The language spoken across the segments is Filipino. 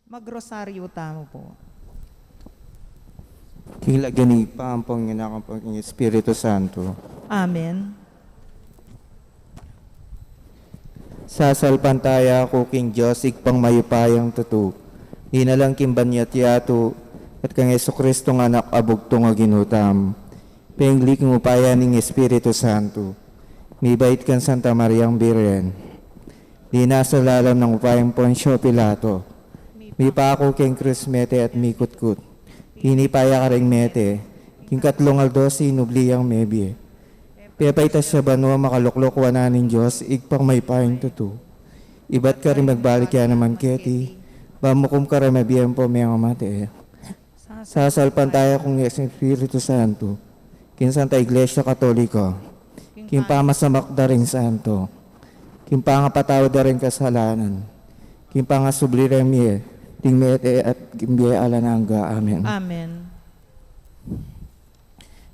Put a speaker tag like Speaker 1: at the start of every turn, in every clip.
Speaker 1: Magrosaryo tamo po.
Speaker 2: Kilagyan ni Pampang Panginoon ng Espiritu Santo.
Speaker 1: Amen.
Speaker 2: Sasalpantaya ako king Diyos, ikpang mayupayang tutu. Di na lang kimbanyat yato, at kang Yesu-Kristo nga anak abugto nga ginutam. Penglik ng upaya ng Espiritu Santo. Mibait kan Santa Mariang Birhen. Di nasa lalam ng upayang Poncio Pilato. Mi pa ako king Crismete at mikutkut. Hinipaya ka ring mete. King katlong aldosi nubliyang mebie. Pepaitas sa banwa makaluklok wananin Diyos, igpang may payang tutu. Iba't ka rin magbalik yan naman keti. Bamukum ka rin mabiyempo may mate. Sasalpan tayo kung Espiritu Santo. Kin Santa Iglesia Katolika. Kin pamasamak da rin santo. Kin pangapatawad da rin kasalanan. Kin pangasubli remye. Ting mete at kimbiye alananga. Amen.
Speaker 1: Amen.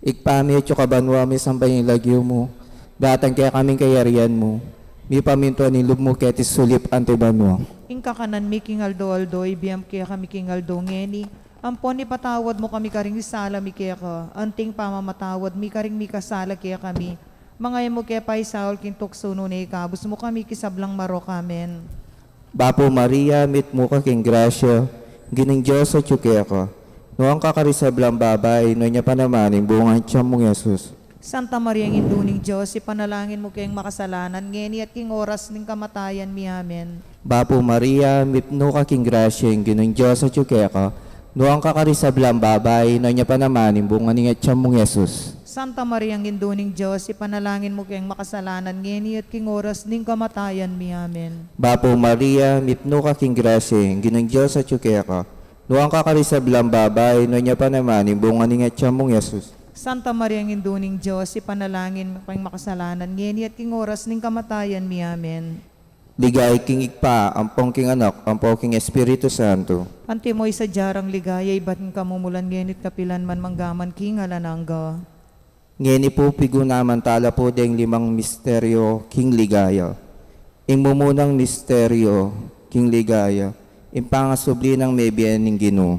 Speaker 2: Ikpami at kabanwa mi sampay yung lagyo mo. Datang kaya kaming kayarian mo. Mi paminto ni lub mo ketis sulip ante banwa.
Speaker 1: Ingka kanan mi king aldo ibiyam kaya kami king aldo ngeni. Ampon ni patawad mo kami karing isala mi kaya ka. Anting pamamatawad mi karing mi kasala kaya kami. Mga mo kaya pa isaol king tukso no na ikabus mo kami kisablang marok. Amen.
Speaker 2: Bapo Maria, mit mo ka king grasya, gining Diyos sa tsuke ka. Noang kakarisablang babay, no niya pa naman, bungan siya mong Yesus.
Speaker 1: Santa Maria ng Induning Diyos, ipanalangin mo kayong makasalanan, ngeni at king oras ng kamatayan mi. Amen.
Speaker 2: Bapo Maria, mit mo ka king grasya, gining Diyos sa tsuke ka. Noang kakarisablang babay, no niya pa naman, bungan siya mong Yesus.
Speaker 1: Santa Maria ng Induning Diyos, ipanalangin mo kayong makasalanan, ngeni at king oras ng kamatayan mi. Amen.
Speaker 2: Bapo Maria, mit mo ka king grasya, gining Diyos sa tsuke ka. Noang kakarisablang babay, no niya pa naman, bungan siya mong Yesus.
Speaker 1: Santa Maria ng Induning Diyos, ipanalangin mo kayong makasalanan, ngeni at king oras ng kamatayan mi. Amen.
Speaker 2: Ligay king ikpa, ampong king anak, ampong king Espiritu Santo.
Speaker 1: Antimoy sa jarang ligaya, iba't ng kamumulan, ngenit kapilan man manggaman king alanangga.
Speaker 2: Ngeni po pigunaman tala po deng limang misteryo king ligaya. Ing mumunang misteryo king ligaya. Ing pangasubli ng mebian ng Ginoo.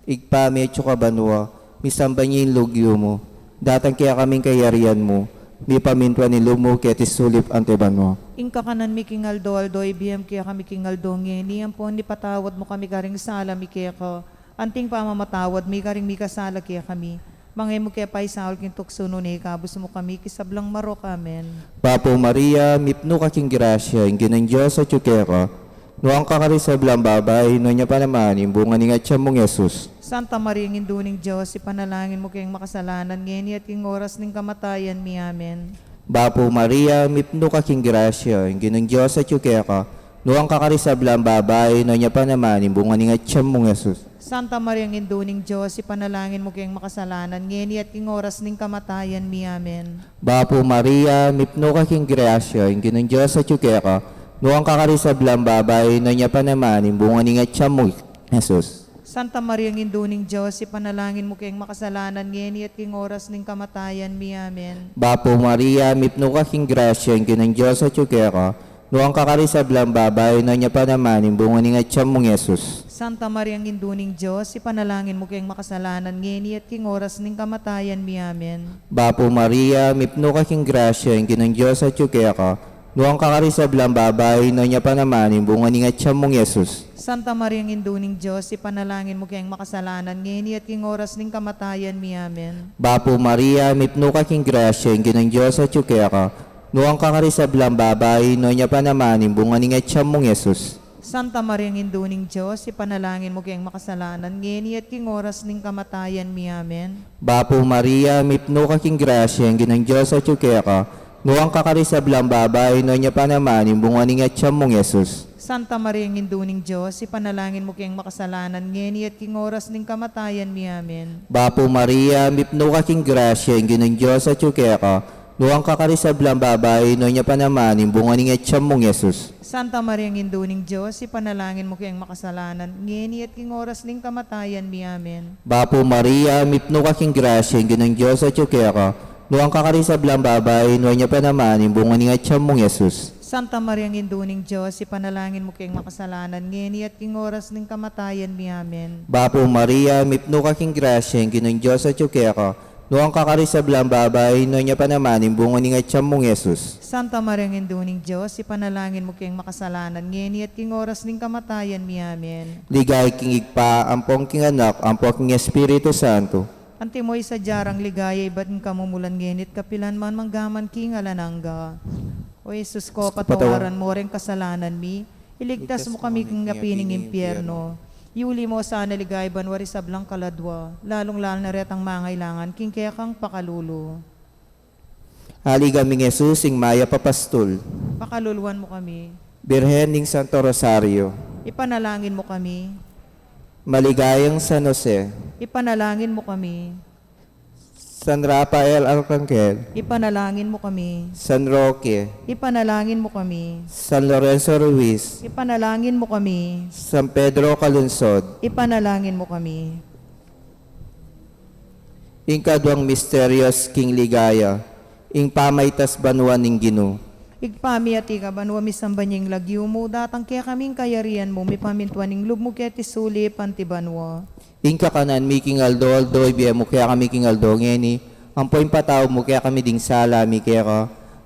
Speaker 2: Igpa medyo ka banwa, misambanyin lugyo mo. Datang kaya kaming kayarian mo. Mi pamintwa ni lumo ketis sulip ante banwa.
Speaker 1: Ingka kanan mi king aldo ibiyam kaya kami king aldo ngeni. Ampon ni patawad mo kami karing sala mi kaya ka. Anting pamamatawad mi karing mi kasala kaya kami. Mangay mo kaya pa isaol king tukso no ni kabus mo kami kisablang marok. Amen.
Speaker 2: Papo Maria, mipno ka king grasya, ginang Diyos sa tsuke ka. Noang kakarisablang babay, no niya pa naman, bungan nga siya mong Yesus.
Speaker 1: Santa Maria ng Induning Diyos, ipanalangin mo kayong makasalanan, ngeni at king oras ng kamatayan mi. Amen.
Speaker 2: Bapo Maria, mipno ka king grasya, ginang Diyos sa tsuke ka. Noang kakarisablang babay, no niya pa naman, bungan nga siya mong Yesus.
Speaker 1: Santa Maria ng Induning Diyos, ipanalangin mo kayong makasalanan, ngeni at king oras ng kamatayan mi. Amen.
Speaker 2: Bapo Maria, mipno ka king grasya, ginang Diyos sa tsuke ka. Noang kakarisablang babay, no niya pa naman, bungan nga siya mong Yesus.
Speaker 1: Santa Maria ng Induning Diyos, ipanalangin mo kayong makasalanan, ngeni at king oras ng kamatayan mi. Amen.
Speaker 2: Bapo Maria, mipno ka king grasya, ginang Diyos sa tsuke ka. Noang kakarisablang babay, no niya pa naman, bungan nga siya mong Yesus.
Speaker 1: Santa Maria ng Induning Diyos, ipanalangin mo kayong makasalanan, ngeni at king oras ng kamatayan mi. Amen.
Speaker 2: Bapo Maria, mipno ka king grasya, ginang Diyos sa tsuke ka. Noang kakarisablang babay, no niya pa naman, bungan nga siya mong Yesus.
Speaker 1: Santa Maria ng Induning Diyos, ipanalangin mo kayong makasalanan, ngeni at king oras ng kamatayan mi. Amen.
Speaker 2: Bapo Maria, mipno ka king grasya, ginang Diyos sa tsuke ka. Noang kakarisablang babay, no niya pa naman, bungan nga siya mong Yesus.
Speaker 1: Santa Maria ng Induning Diyos, ipanalangin mo kayong makasalanan, ngeni at king oras ng kamatayan mi. Amen.
Speaker 2: Bapo Maria, mipno ka king grasya, ginang Diyos sa tsuke ka. Noang kakarisablang babay, no niya pa naman, bungan nga siya mong Yesus.
Speaker 1: Santa Maria ng Induning Diyos, ipanalangin mo kayong makasalanan, ngeni at king oras ng kamatayan mi. Amen.
Speaker 2: Bapo Maria, mipno ka king grasya, ginang Diyos sa tsuke ka. Noang kakarisablang babay, no niya pa naman, bungan nga siya mong Yesus.
Speaker 1: Santa Maria ng Induning Diyos, ipanalangin mo kayong makasalanan, ngeni at king oras ng kamatayan mi. Amen.
Speaker 2: Bapo Maria, mipno ka king grasya, ginang Diyos sa tsuke ka. Noang kakarisablang babay, no niya pa naman, bungan nga siya mong Yesus.
Speaker 1: Santa Maria Induning Diyos, ipanalangin mo kayong makasalanan ngeni at king oras ng kamatayan mi. Amen.
Speaker 2: Bapo Maria, mipno ka king grasya, Ginoong Diyos at ka, noong kakarisablang babay, no niya pa naman, imbungo ni nga mong Yesus.
Speaker 1: Santa Maria Induning Diyos, ipanalangin mo kayong makasalanan ngeni at king oras ng kamatayan mi. Amen.
Speaker 2: Ligay king igpa, ampong king anak, ampong king Espiritu Santo.
Speaker 1: Antimoy sa jarang ligaya, iba't ng kamumulan ngenit kapilan man manggaman king alanangga. O Jesus ko, patawaran mo rin kasalanan mi, iligtas mo kami kung ngapining impyerno. Yuli mo sana ligay banwari sablang kaladwa, lalong-lalo na retang mangailangan, king kaya kang pakalulu.
Speaker 2: Haligaming Jesus, ing maya papastol.
Speaker 1: Pakaluluan mo kami,
Speaker 2: Birhen ning Santo Rosario.
Speaker 1: ipanalangin mo kami,
Speaker 2: Maligayang San Jose.
Speaker 1: ipanalangin mo kami,
Speaker 2: San Rafael Arcangel.
Speaker 1: ipanalangin mo kami,
Speaker 2: San Roque.
Speaker 1: ipanalangin mo kami,
Speaker 2: San Lorenzo Ruiz.
Speaker 1: ipanalangin mo kami,
Speaker 2: San Pedro Calunsod.
Speaker 1: ipanalangin mo kami.
Speaker 2: Ing kadwang misterios king ligaya, ing pamaytas banwan ning Ginoo.
Speaker 1: Igpami at ikabanwa misambanyeng lagyo mo, datang kaya kaming kayarian mo, mi pamintuaning lub mo kaya tisuli pantibanwa.
Speaker 2: Ing kakanan mi king aldo, ibiya mo kaya kami king aldo, ngeni, ang poing patawad mo kaya kami ding sala, mi kaya ka,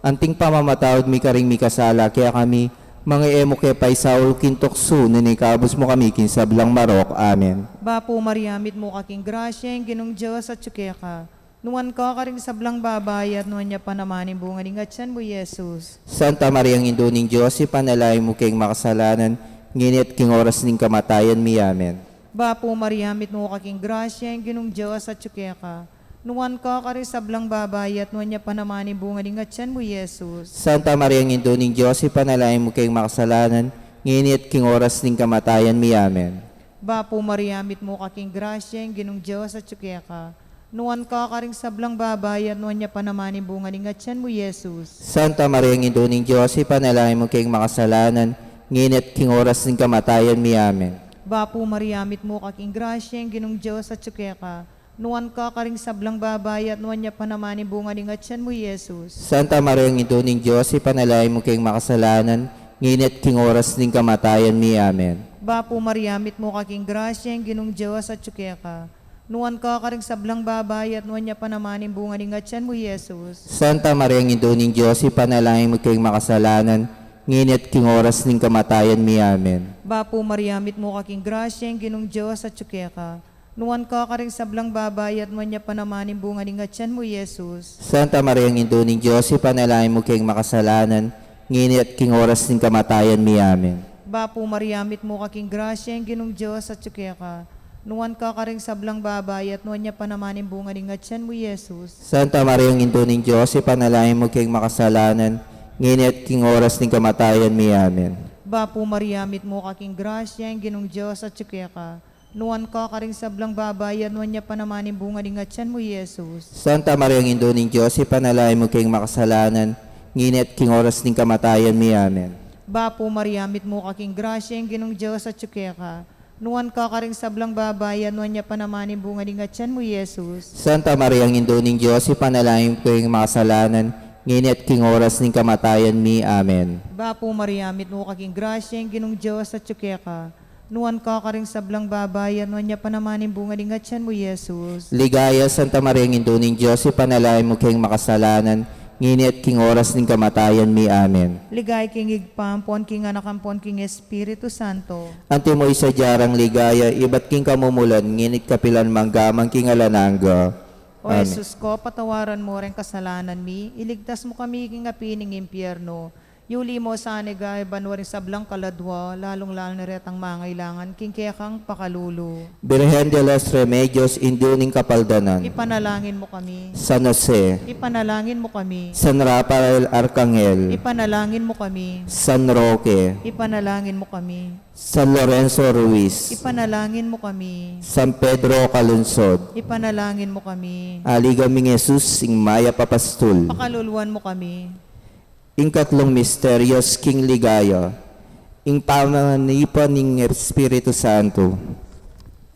Speaker 2: anting pamamatawad mi karing mi kasala, kaya kami, mga emo kaya pa'y Saul kintokso, nanikabos mo kami king sablang marok. Amen.
Speaker 1: Bapo Mariamit mo kaking grasya, yung ginong Diyos at tsukeka. Nuwan ka karing sablang babayat, nuwan niya pa naman yung bunga ng atyan mo, Jesus.
Speaker 2: Santa Maria ng Induning Diyos, ipanalay mo kayong makasalanan, nginit king oras ning kamatayan mi. Amen.
Speaker 1: Bapo Mariamit mo kaking grasya, yung ginong Diyos at tsukeka. Nuwan ka karing sablang babayat, nuwan niya pa naman yung bunga ng atyan mo, Jesus.
Speaker 2: Santa Maria ng Induning Diyos, ipanalay mo kayong makasalanan, nginit king oras ning kamatayan mi. Amen.
Speaker 1: Bapo Mariamit mo kaking grasya, yung ginong Diyos at tsukeka. Nuwan ka karing sablang babayat, nuwan niya pa naman yung bunga ng atyan mo, Jesus.
Speaker 2: Santa Maria ng Induning Diyos, ipanalay mo kayong makasalanan, nginit king oras ng kamatayan mi. Amen.
Speaker 1: Bapo Mariamit mo kaking grasya, yung ginong Diyos at tsukeka. Nuwan ka karing sablang babayat, nuwan niya pa naman yung bunga ng atyan mo, Jesus.
Speaker 2: Santa Maria ng Induning Diyos, ipanalay mo kayong makasalanan, nginit king oras ng kamatayan mi. Amen.
Speaker 1: Bapo Mariamit mo kaking grasya, yung ginong Diyos at tsukeka. Nuwan ka karing sablang babayat, nuwan niya pa naman yung bunga ng atyan mo, Jesus.
Speaker 2: Santa Maria ng Induning Diyos, ipanalay mo kayong makasalanan, nginit king oras ng kamatayan mi. Amen.
Speaker 1: Bapo Mariamit mo kaking grasya, yung ginong Diyos at tsukeka. Nuwan ka karing sablang babayat, nuwan niya pa naman yung bunga ng atyan mo, Jesus.
Speaker 2: Santa Maria ng Induning Diyos, ipanalay mo kayong makasalanan, nginit king oras ng kamatayan mi. Amen.
Speaker 1: Bapo Mariamit mo kaking grasya, yung ginong Diyos at tsukeka. Nuwan ka karing sablang babayat, nuwan niya pa naman yung bunga ng atyan mo, Jesus.
Speaker 2: Santa Maria ng Induning Diyos, ipanalay mo kayong makasalanan, nginit king oras ng kamatayan mi. Amen.
Speaker 1: Bapo Mariamit mo kaking grasya, yung ginong Diyos at tsukeka. Nuwan ka karing sablang babayat, nuwan niya pa naman yung bunga ng atyan mo, Jesus.
Speaker 2: Santa Maria ng Induning Diyos, ipanalay mo kayong makasalanan, nginit king oras ng kamatayan mi. Amen.
Speaker 1: Bapo Mariamit mo kaking grasya, yung ginong Diyos at tsukeka. Nuwan ka karing sablang babayat, nuwan niya pa naman yung bunga ng atyan mo, Jesus.
Speaker 2: Santa Maria ng Induning Diyos, ipanalay mo kayong makasalanan, nginit king oras ng kamatayan mi. Amen.
Speaker 1: Bapo Mariamit mo kaking grasya, yung ginong Diyos at tsukeka. Nuwan ka karing sablang babayat, nuwan niya pa naman yung bunga ng atyan mo, Jesus.
Speaker 2: Ligaya, Santa Maria ng Induning Diyos, ipanalay mo kayong makasalanan, nginit king oras ng kamatayan mi. Amen.
Speaker 1: Ligay king igpampon, king anakampon, king Espiritu Santo.
Speaker 2: Ante mo isa jarang ligaya, iba't king kamumulan, nginit kapilan manggamang king alanangga.
Speaker 1: O Jesus ko, patawaran mo rin kasalanan mi, iligtas mo kami king apining impyerno. Yuli mo sa anegay, banwaring sablang kaladwa, lalong-lalo na retang mangailangan, king kaya kang pakalulu.
Speaker 2: Birhen de los Remedios, Induning Kapaldanan.
Speaker 1: Ipanalangin mo kami.
Speaker 2: San Jose.
Speaker 1: Ipanalangin mo kami.
Speaker 2: San Rafael Arcangel.
Speaker 1: Ipanalangin mo kami.
Speaker 2: San Roque.
Speaker 1: Ipanalangin mo kami.
Speaker 2: San Lorenzo Ruiz.
Speaker 1: Ipanalangin mo kami.
Speaker 2: San Pedro Calunsod.
Speaker 1: Ipanalangin mo kami.
Speaker 2: Aligaming Jesus, ing maya papastul.
Speaker 1: Pakaluluan mo kami.
Speaker 2: Ing katlong misterios, king ligaya. Ing pamanipan ning Espiritu Santo.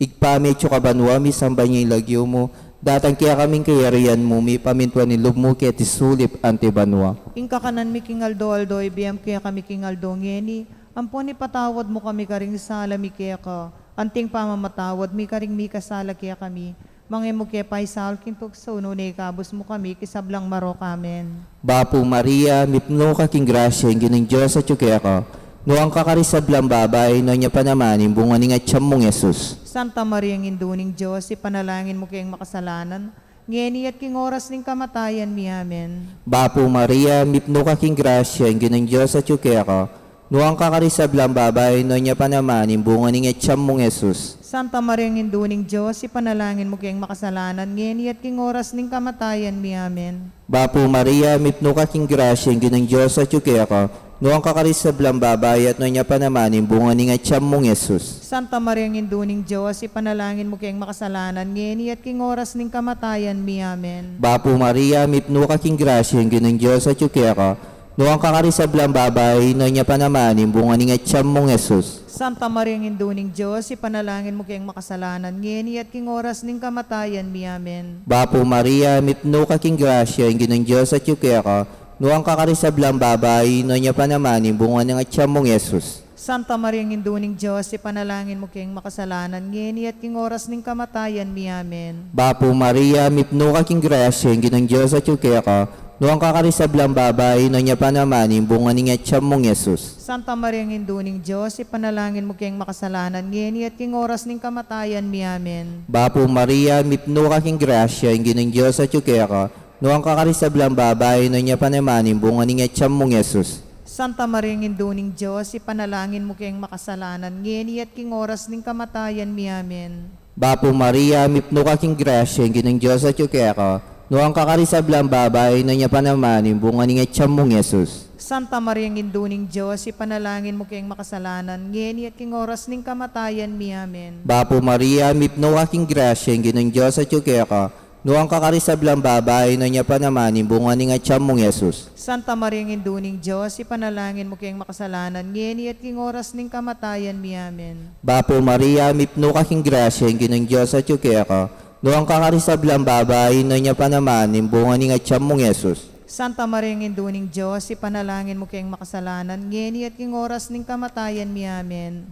Speaker 2: Igpami kabanwa, misamba niya ilagyo mo, Datang kaya kaming kayarian mo, may pamintuan ni loob mo kaya tisulip ante banwa.
Speaker 1: Inka kanan mi king aldo ibiyam kaya kami king aldo ngeni. Ampon ni patawad mo kami karing sala mi kaya ka. Anting pamamatawad mi karing mi kasala kaya kami. Mga mo kaya paisal kintok sa uno na ikabos mo kami kisablang marok amen.
Speaker 2: Bapo Maria, mipno ka king grasya, ang ginang Diyos at kaya ka. Noang kakarisablang babay, no niya pa naman, yung bunga ni nga tiyam mong Yesus.
Speaker 1: Santa Maria ng Induning Diyos, ipanalangin mo kayong makasalanan. Ngeni at king oras ng kamatayan mi amen.
Speaker 2: Bapo Maria, mipno ka king grasya, ang ginang Diyos at kaya ka. Noang kakarisablang babay, no niya pa naman, yung bunga ni nga tiyam mong Yesus.
Speaker 1: Santa Maria ng Induning Diyos, ipanalangin mo kayong makasalanan. Ngeni at king oras ng kamatayan mi amen.
Speaker 2: Bapo Maria, mipno ka king grasya, ang ginang Diyos at kaya ka. Noang kakarisablang babay, at no niya pa naman, yung bunga ni nga tiyam mong Yesus.
Speaker 1: Santa Maria ng Induning Diyos, ipanalangin mo kayong makasalanan. Ngeni at king oras ng kamatayan mi amen.
Speaker 2: Bapo Maria, mipno ka king grasya, ang ginang Diyos at kaya ka. Noang kakarisablang babay, no niya pa naman, yung bunga ni nga tiyam mong Yesus.
Speaker 1: Santa Maria ng Induning Diyos, ipanalangin mo kayong makasalanan. Ngeni at king oras ng kamatayan mi amen.
Speaker 2: Bapo Maria, mipno ka king grasya, ang ginang Diyos at kaya ka. Noang kakarisablang babay, no niya pa naman, yung bunga ni nga tiyam mong Yesus.
Speaker 1: Santa Maria ng Induning Diyos, ipanalangin mo kayong makasalanan. Ngeni at king oras ng kamatayan mi amen.
Speaker 2: Bapo Maria, mipno ka king grasya, ang ginang Diyos at kaya ka. Noang kakarisablang babay, no niya pa naman, yung bunga ni nga tiyam mong Yesus.
Speaker 1: Santa Maria ng Induning Diyos, ipanalangin mo kayong makasalanan. Ngeni at king oras ng kamatayan mi amen.
Speaker 2: Bapo Maria, mipno ka king grasya, ang ginang Diyos at kaya ka. Noang kakarisablang babay, no niya pa naman, yung bunga ni nga tiyam mong Yesus.
Speaker 1: Santa Maria ng Induning Diyos, ipanalangin mo kayong makasalanan. Ngeni at king oras ng kamatayan mi amen.
Speaker 2: Bapo Maria, mipno ka king grasya, ang ginang Diyos at kaya ka. Noang kakarisablang babay, no niya pa naman, yung bunga ni nga tiyam mong Yesus.
Speaker 1: Santa Maria ng Induning Diyos, ipanalangin mo kayong makasalanan. Ngeni at king oras ng kamatayan mi amen.
Speaker 2: Bapo Maria, mipno ka king grasya, ang ginang Diyos at kaya ka. Noang kakarisablang babay, no niya pa naman, yung bunga ni nga tiyam mong Yesus.
Speaker 1: Santa Maria ng Induning Diyos, ipanalangin mo kayong makasalanan. Ngeni at king oras ng kamatayan mi amen.
Speaker 2: Bapo Maria, mipno ka king grasya, ang ginang Diyos at kaya ka. Noang kakarisablang babay, no niya pa naman, yung bunga ni nga tiyam mong Yesus.
Speaker 1: Santa Maria ng Induning Diyos, ipanalangin mo kayong makasalanan. Ngeni at king oras ng kamatayan mi amen.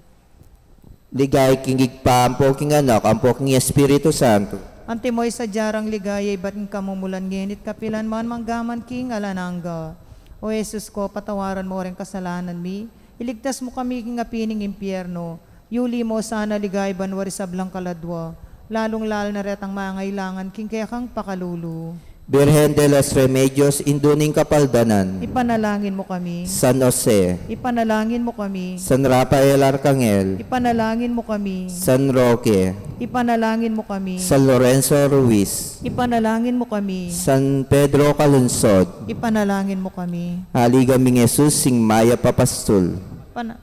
Speaker 2: Ligay king igpampo king anak, ampo king Espiritu Santo.
Speaker 1: Antimoy sa jarang ligaya, ba't ng kamumulan ngenit kapilan man manggaman king alanangga. O Jesus ko, patawaran mo rin kasalanan mi. Iligtas mo kami king apining impyerno. Yuli mo sana ligay banwari sablang kaladwa. Lalong-lalo na retang mangailangan king kaya kang pakalulu.
Speaker 2: Birhen de los Remedios, Induning Kapaldanan.
Speaker 1: Ipanalangin mo kami.
Speaker 2: San Jose,
Speaker 1: Ipanalangin mo kami.
Speaker 2: San Rafael Arcangel,
Speaker 1: Ipanalangin mo kami.
Speaker 2: San Roque,
Speaker 1: Ipanalangin mo kami.
Speaker 2: San Lorenzo Ruiz,
Speaker 1: Ipanalangin mo kami.
Speaker 2: San Pedro Calunsod,
Speaker 1: Ipanalangin mo kami.
Speaker 2: Haligaming Jesus, Sing Maya Papastul,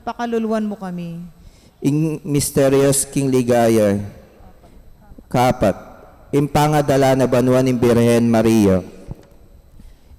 Speaker 1: Pakaluluan mo kami.
Speaker 2: Ing Mysterious King Ligaya, Kapat, impangadala na banwa ni Birhen Maria.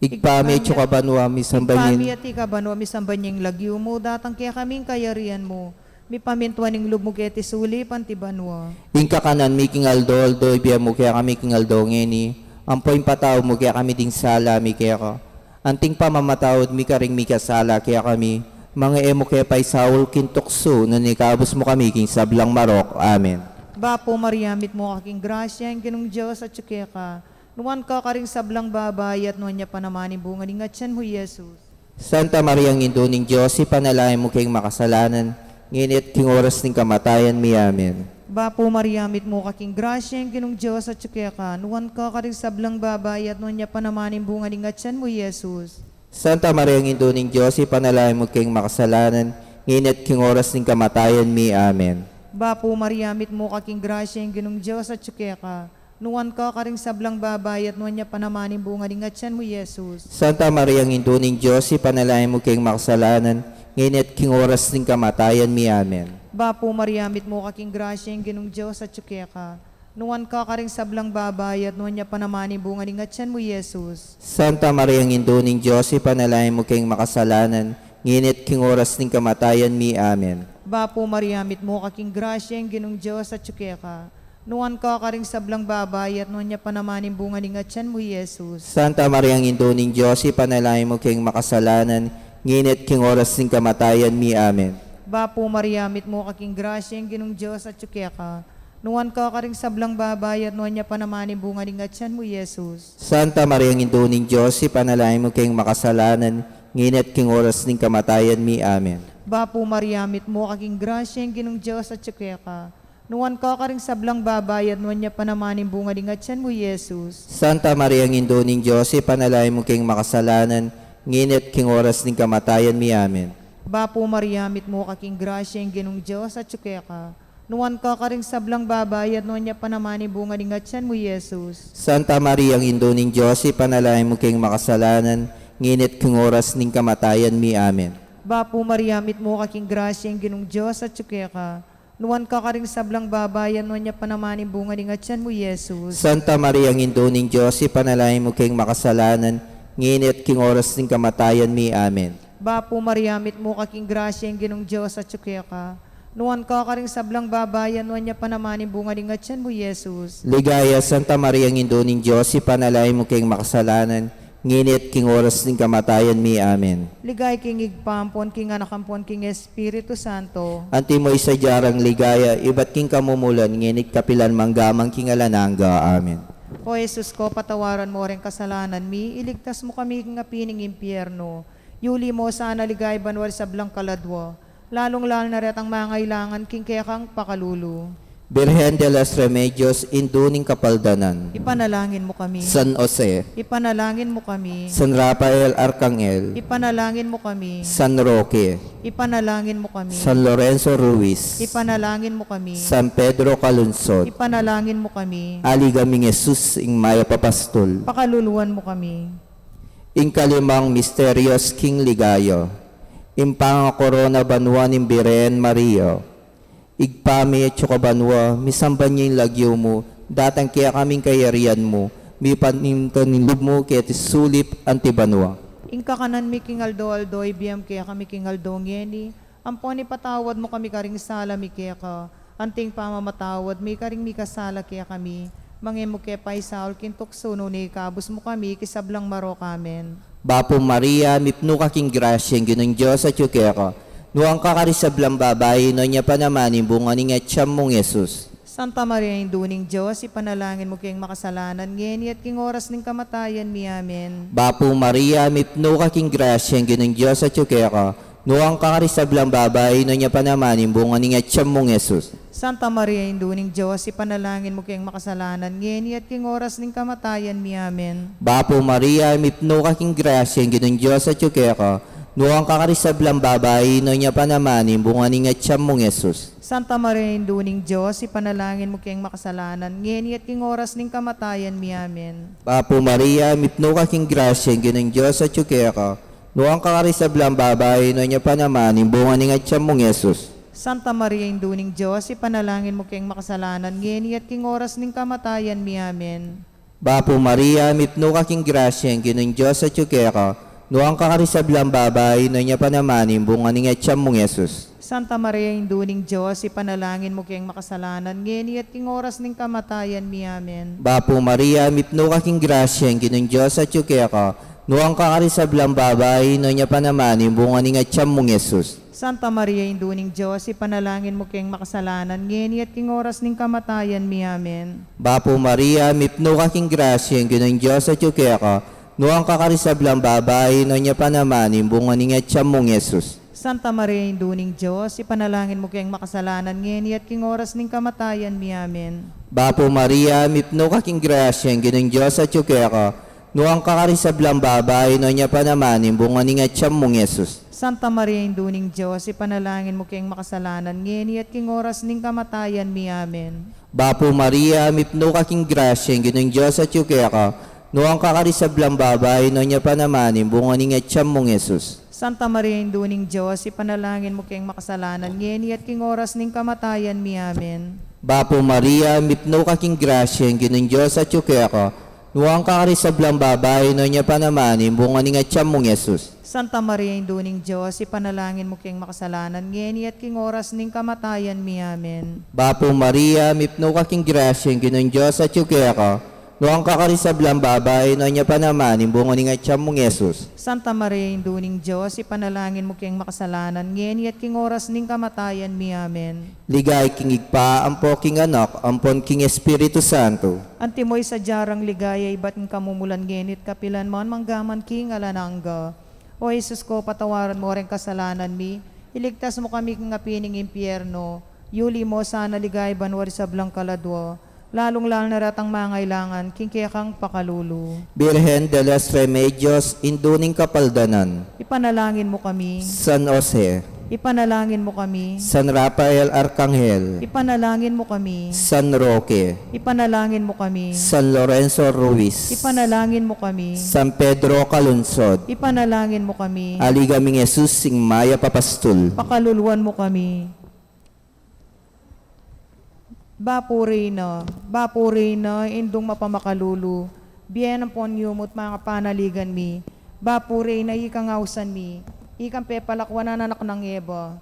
Speaker 2: Igpami at ka banwa mi
Speaker 1: Kami
Speaker 2: sambanin.
Speaker 1: at ikabano, misambanyeng lagyo mo, datang kaya kaming kayarian mo. Mi pamintuan ng lub mo kaya tisuli, pantibanwa.
Speaker 2: Ingka kanan mi king aldo, ibiya mo kaya kami king aldo ngeni. Ampoy pataw mo kaya kami ding sala mi kaya ka. Anting pamamatawad mi karing mi kasala kaya kami. Mga emo kaya pa'y Saul kintokso, nanikabos mo kami king sablang marok. Amen.
Speaker 1: Bapo Mariamit mo aking grasya, ang ginong Diyos at tsukya ka. Nuwan ka karing sablang babay at nuwan niya panamanin bunga ni ngatyan mo, Jesus.
Speaker 2: Santa Maria ng Induning Diyos, ipanalangin mo kayong makasalanan, nginit king oras ng kamatayan mi. Amen.
Speaker 1: Bapo Mariamit mo aking grasya, ang ginong Diyos at tsukya ka. Nuwan ka karing sablang babay at nuwan niya panamanin bunga ni ngatyan mo, Jesus.
Speaker 2: Santa Maria ng Induning Diyos, ipanalangin mo kayong makasalanan, nginit king oras ng kamatayan mi. Amen.
Speaker 1: Bapo Mariamit mo kaking grasya, ang ginong Diyos at tsukya ka. Nuwan ka karing sablang babay at nuwan niya panamanin bunga ni ngatyan mo, Jesus.
Speaker 2: Santa Maria ng Induning Diyos, ipanalangin mo kayong makasalanan, nginit king oras ng kamatayan mi. Amen.
Speaker 1: Bapo Mariamit mo kaking grasya, ang ginong Diyos at tsukya ka. Nuwan ka karing sablang babay at nuwan niya panamanin bunga ni ngatyan mo, Jesus.
Speaker 2: Santa Maria ng Induning Diyos, ipanalangin mo kayong makasalanan, nginit king oras ng kamatayan mi. Amen.
Speaker 1: Bapo Mariamit mo kaking grasya, ang ginong Diyos at tsukya ka. Nuan ka karing sablang babay at nuan niya panamanin bunga ni nga tiyan mo, Jesus.
Speaker 2: Santa Maria, ang Indo ning Diyos, ipanalangin mo king makasalanan, nginit king oras ng kamatayan mi. Amen.
Speaker 1: Bapo Maria, mit mo kaking grasya ang ginong Diyos at tsukya ka. Nuan ka karing sablang babay at nuan niya panamanin bunga ni nga tiyan mo, Jesus.
Speaker 2: Santa Maria, ang Indo ning Diyos, ipanalangin mo king makasalanan, nginit king oras ng kamatayan mi. Amen.
Speaker 1: Bapo Maria, mit mo kaking grasya ang ginong Diyos at tsukya ka. Nuan ka karing sablang babay at nuan niya panamanin bunga ni nga tiyan mo, Jesus.
Speaker 2: Santa Maria, ang Indo ning Diyos, ipanalangin mo king makasalanan, nginit king oras ng kamatayan mi. Amen.
Speaker 1: Bapo Maria, mit mo kaking grasya ang ginong Diyos at tsukya ka. Nuan ka karing sablang babay at nuan niya panamanin bunga ni nga tiyan mo, Jesus.
Speaker 2: Santa Maria, ang Indo ning Diyos, ipanalangin mo king makasalanan, nginit king oras ng kamatayan mi. Amen.
Speaker 1: Bapo Maria, mit mo kaking grasya ang ginong Diyos at tsukya ka. Nuan ka karing sablang babay at nuan niya panamanin bunga ni nga tiyan mo, Jesus.
Speaker 2: Santa Maria, ang Indo ning Diyos, ipanalangin mo king makasalanan, nginit king oras ng kamatayan mi. Amen.
Speaker 1: Bapo Maria, mit mo kaking grasya ang ginong Diyos at tsukya ka. Nuan ka karing sablang babay at nuan niya panamanin bunga ni nga tiyan mo, Jesus.
Speaker 2: Ligaya, Santa Maria, ang Indo ning Diyos, ipanalangin mo king makasalanan, nginit king oras ng kamatayan mi. Amen.
Speaker 1: Ligay king igpampon, king anakampon, king Espiritu Santo.
Speaker 2: Anti mo isa jarang ligaya, iba't king kamumulan, nginit kapilan manggamang king alananga. Amen.
Speaker 1: O Jesus ko, patawaran mo rin kasalanan mi, iligtas mo kami king apining impyerno. Yuli mo sana ligay banwal sa blang kaladwa, lalong-lalo na ret ang mangailangan king kaya kang pakalulu.
Speaker 2: Birhen de las Remedios, Indo ning kapaldanan.
Speaker 1: Ipanalangin mo kami.
Speaker 2: San Jose,
Speaker 1: Ipanalangin mo kami.
Speaker 2: San Rafael Arcangel,
Speaker 1: Ipanalangin mo kami.
Speaker 2: San Roque,
Speaker 1: Ipanalangin mo kami.
Speaker 2: San Lorenzo Ruiz,
Speaker 1: Ipanalangin mo kami.
Speaker 2: San Pedro Calunsod,
Speaker 1: Ipanalangin mo kami.
Speaker 2: aligaming Jesus ing maya papastol.
Speaker 1: Pakaluluan mo kami.
Speaker 2: Ing kalimang misterios King Ligayo, impang korona banwa ning Birhen Maria, igpami at banwa, misamban niya yung lagyo mo, datang kaya kaming kayarian mo, mi paninto nilub mo kaya sulip antibanwa.
Speaker 1: Ingka kanan mi king aldo ibiyam kaya kami king aldo ngeni. Amponi patawad mo kami karing sala mi kaya ka. Anting pamamatawad mi karing mi kasala kaya kami. Mangemo kaya paisaul kintukso no ni kabus mo kami kisablang maro kamen.
Speaker 2: Bapo Maria, mipno kaking grasya, ginong Diyos at yukeka, nuang kakarisablang babae, no niya pa naman yung bunga ni nga mong Yesus.
Speaker 1: Santa Maria, induning Diyos, ipanalangin mo kayong makasalanan, ngeni at king oras ng kamatayan mi. Amen.
Speaker 2: Bapo Maria, mipno kaking grasya, ginong Diyos at yukeka, nuang kakarisablang babae, no niya pa naman yung bunga ni nga mong Yesus.
Speaker 1: Santa Maria, induning Diyos, ipanalangin mo kayong makasalanan, ngeni at king oras ng kamatayan mi. Amen.
Speaker 2: Bapo Maria, mipno kaking grasya, ginong Diyos at yukeka, nuang kakarisablang babae, no niya pa naman yung bunga ni nga mong Yesus.
Speaker 1: Santa Maria, induning Diyos, ipanalangin mo kayong makasalanan, ngeni at king oras ng kamatayan mi. Amen.
Speaker 2: Bapo Maria, mipno kaking grasya, ginong Diyos at yukeka, nuang kakarisablang babae, no niya pa naman yung bunga ni nga mong Yesus.
Speaker 1: Santa Maria, induning Diyos, ipanalangin mo kayong makasalanan, ngeni at king oras ng kamatayan mi. Amen.
Speaker 2: Bapo Maria, mipno kaking grasya, ginong Diyos at yukeka, nuang kakarisablang babae, no niya pa naman yung bunga ni nga mong Yesus.
Speaker 1: Santa Maria, induning Diyos, ipanalangin mo kayong makasalanan, ngeni at king oras ng kamatayan mi. Amen.
Speaker 2: Bapo Maria, mipno kaking grasya, ginong Diyos at yukeka, nuang kakarisablang babae, no niya pa naman yung bunga ni nga mong Yesus.
Speaker 1: Santa Maria, induning Diyos, ipanalangin mo kayong makasalanan, ngeni at king oras ng kamatayan mi. Amen.
Speaker 2: Bapo Maria, mipno kaking grasya, ginong Diyos at yukeka, nuang kakarisablang babae, no niya pa naman yung bunga ni nga mong Yesus.
Speaker 1: Santa Maria, induning Diyos, ipanalangin mo kayong makasalanan, ngeni at king oras ng kamatayan mi. Amen.
Speaker 2: Bapo Maria, mipno kaking grasya, ginong Diyos at yukeka, nuang kakarisablang babae, no niya pa naman yung bunga ni nga mong Yesus.
Speaker 1: Santa Maria, induning Diyos, ipanalangin mo kayong makasalanan, ngeni at king oras ng kamatayan mi. Amen.
Speaker 2: Bapo Maria, mipno kaking grasya, ginong Diyos at yukeka, nuang kakarisablang babae, no niya pa naman yung bunga ni nga mong Yesus.
Speaker 1: Santa Maria, induning Diyos, ipanalangin mo kayong makasalanan, ngeni at king oras ng kamatayan mi. Amen.
Speaker 2: Bapo Maria, mipno kaking grasya, ginong Diyos at yukeka, Nuwang kakarisablang babae no niya pa naman, imbungan nga tiyam mong Yesus.
Speaker 1: Santa Maria, Induning Diyos, ipanalangin mo king makasalanan ngeni at king oras ning kamatayan mi. Amen.
Speaker 2: Bapo Maria, mipno ka king grasya, ginon Diyos at yukaya ka. Nuwang kakarisablang babae no niya pa naman, imbungan nga tiyam mong Yesus.
Speaker 1: Santa Maria, Induning Diyos, ipanalangin mo king makasalanan ngeni at king oras ning kamatayan mi. Amen.
Speaker 2: Ligay king igpa, ampo king anak, ampon king Espiritu Santo.
Speaker 1: Antimoy sa jarang ligaya, iba't ng kamumulan ngenit kapilan mo, manggaman king alanangga. O Jesus ko, patawaran mo rin kasalanan mi, iligtas mo kami kung apining impyerno, yuli mo sana ligay banwari sa blang kaladwo, lalong-lalo na ratang mangailangan, king kekang pakalulu.
Speaker 2: Birhen de los Remedios, induning kapaldanan.
Speaker 1: Ipanalangin mo kami,
Speaker 2: San Jose,
Speaker 1: ipanalangin mo kami,
Speaker 2: San Rafael Arcangel,
Speaker 1: ipanalangin mo kami,
Speaker 2: San Roque,
Speaker 1: ipanalangin mo kami,
Speaker 2: San Lorenzo Ruiz,
Speaker 1: ipanalangin mo kami,
Speaker 2: San Pedro Calunsod,
Speaker 1: ipanalangin mo kami,
Speaker 2: aligaming Jesus sing Maya Papastul.
Speaker 1: pakaluluan mo kami. Bapurina, indong mapamakalulu, bien ang ponyumot mga panaligan mi, Bapurina, ikang ausan mi, ikang pepalakwan na anak ng eba,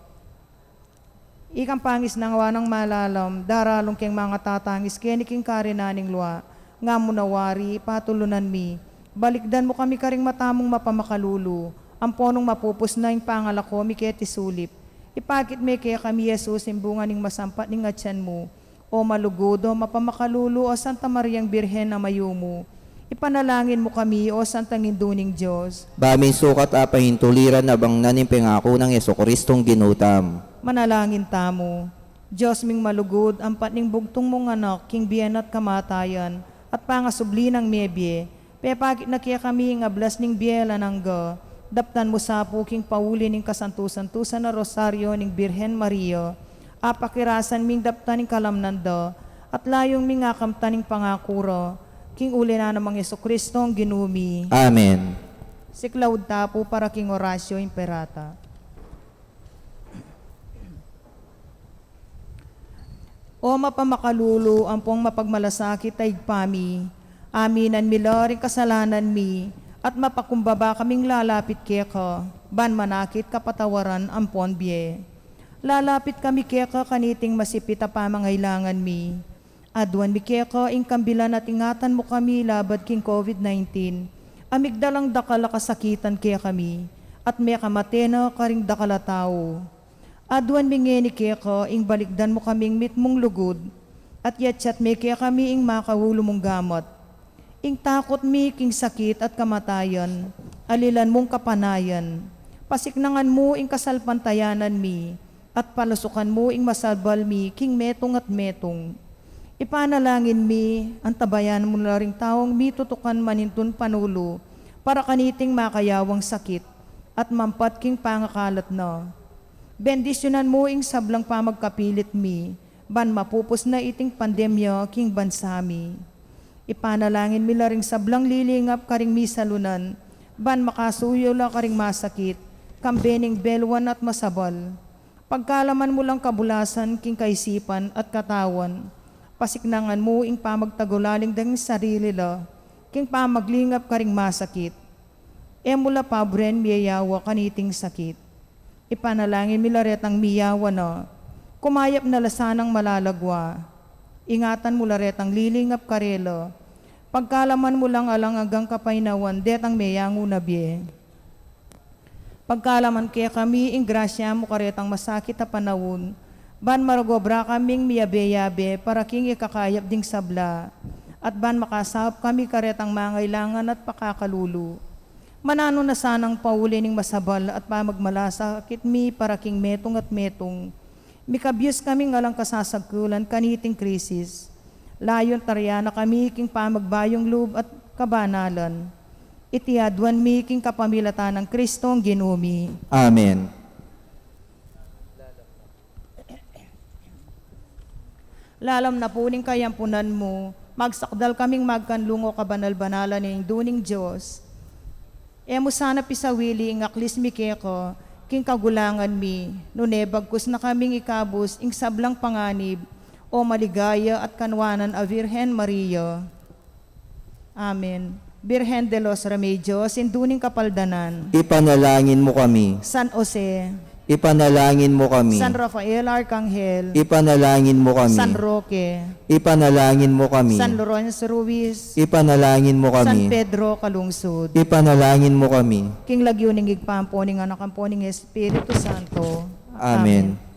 Speaker 1: ikang pangis ng wanang malalam, daralong keng mga tatangis, keniking karinaning luwa, nga munawari, patulunan mi, balikdan mo kami karing matamong mapamakalulu, ang ponong mapupus na yung pangalako, mi keti sulip, ipakit me kaya kami Jesus, imbungan ning masampat ning atyan mo, o malugudo, mapamakalulu, o Santa Mariang Birhen na mayumo. Ipanalangin mo kami, o Santang Induning Diyos.
Speaker 2: Bamin sukat apahin tuliran na bang nanimpingako ng Yeso Kristong ginutam.
Speaker 1: Manalangin tamo. Diyos ming malugod, ang patning bugtong mong anak, king biyan at kamatayan, at pangasubli ng mebye. Pepakit na kaya kami ng ablas ning biyela ng ga. Daptan mo sa po king pauli ning kasantusan-tusan na rosaryo ning Birhen Maria. Apakirasan ming daptaning kalamnanda, at layong ming akamtaning pangakuro, king uli na namang Yeso Kristong ginumi.
Speaker 2: Amen.
Speaker 1: Siklaud tapo para king Horacio Imperata. O mapamakalulu, ampong mapagmalasakit ay pami, aminan milaring kasalanan mi, at mapakumbaba kaming lalapit keka, ban manakit kapatawaran ampon biye. Lalapit kami keka kaniting masipita pamangailangan mi. Aduan mi keka ingkambilan at ingatan mo kami labad king COVID-19. Amigdalang dakala kasakitan kaya kami. At may kamatena karing dakala tao. Aduan mi ngeni keka ing balikdan mo kaming mitmong lugod. At yatsyat may kaya kami ing makahulo mong gamot. Ing takot mi king sakit at kamatayan. Alilan mong kapanayan. Pasiknangan mo ing kasalpantayanan mi. At palasukan mo ing masabal mi, king metong at metong. Ipanalangin mi, ang tabayan mo na ring taong mi tutukan manintun panulo, para kaniting makayawang sakit, at mampat king pangakalat na. Bendisyonan mo ing sablang pamagkapilit mi, ban mapupos na iting pandemya king bansami. Ipanalangin mi laring sablang lilingap karing mi salunan, ban makasuyo la karing masakit, kambening belwan at masabal. Pagkalaman mo lang kabulasan, king kaisipan at katawan, pasiknangan mo ing pamagtagulaling dang sarili la, king pamaglingap karing masakit. E mula pabren miyayawa kaniting sakit. Ipanalangin milaretang miyawa na, kumayap na lasanang malalagwa. Ingatan mo laretang lilingap karelo, pagkalaman mo lang alang agang kapainawan, detang meyango na biye. Pagkalaman kaya kami, ing grasya mo karetang masakit na panahon, ban maragobra kaming miyabe-yabe para king ikakayap ding sabla, at ban makasahap kami karetang mangailangan at pakakalulu. Manano na sanang pauli ning masabal at pamagmalasakit mi para king metong at metong, mikabyos kami ngalang kasasagkulan kaniting krisis. Layon taryana kami king pamagbayong loob at kabanalan. Itiadwan mi king kapamilatan ng Kristong ginumi.
Speaker 2: Amen.
Speaker 1: Lalam na puning kayampunan mo, magsakdal kaming magkanlungo kabanal-banalan ng duning Diyos. Emo sana pisawili ing aklis mi keko, king kagulangan mi, nunebagkus na kaming ikabus ing sablang panganib, o maligaya at kanwanan a Virhen Maria. Amen. Birhen de los Remedios, induning kapaldanan.
Speaker 2: Ipanalangin mo kami.
Speaker 1: San Jose,
Speaker 2: Ipanalangin mo kami.
Speaker 1: San Rafael Arcangel,
Speaker 2: Ipanalangin mo kami.
Speaker 1: San Roque,
Speaker 2: Ipanalangin mo kami.
Speaker 1: San Lorenzo Ruiz,
Speaker 2: Ipanalangin mo
Speaker 1: San
Speaker 2: kami.
Speaker 1: Pedro Calungsod,
Speaker 2: Ipanalangin mo kami.
Speaker 1: King Lagyuning Igpampo, ning anak ang po ning Espiritu Santo.
Speaker 2: Amen.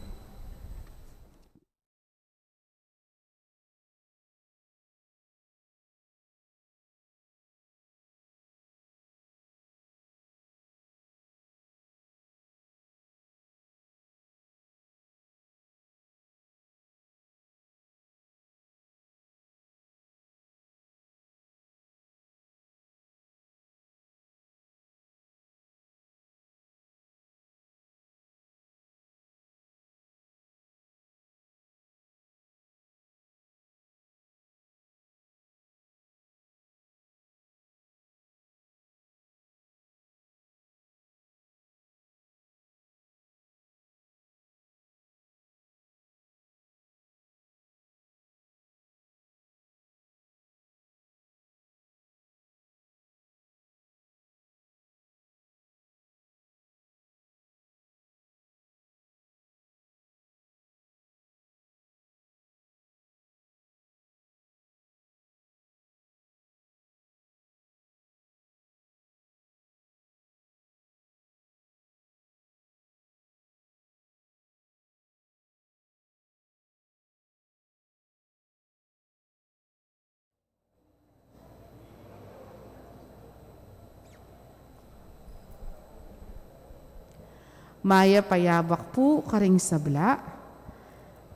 Speaker 3: Maya payabak po karing sabla,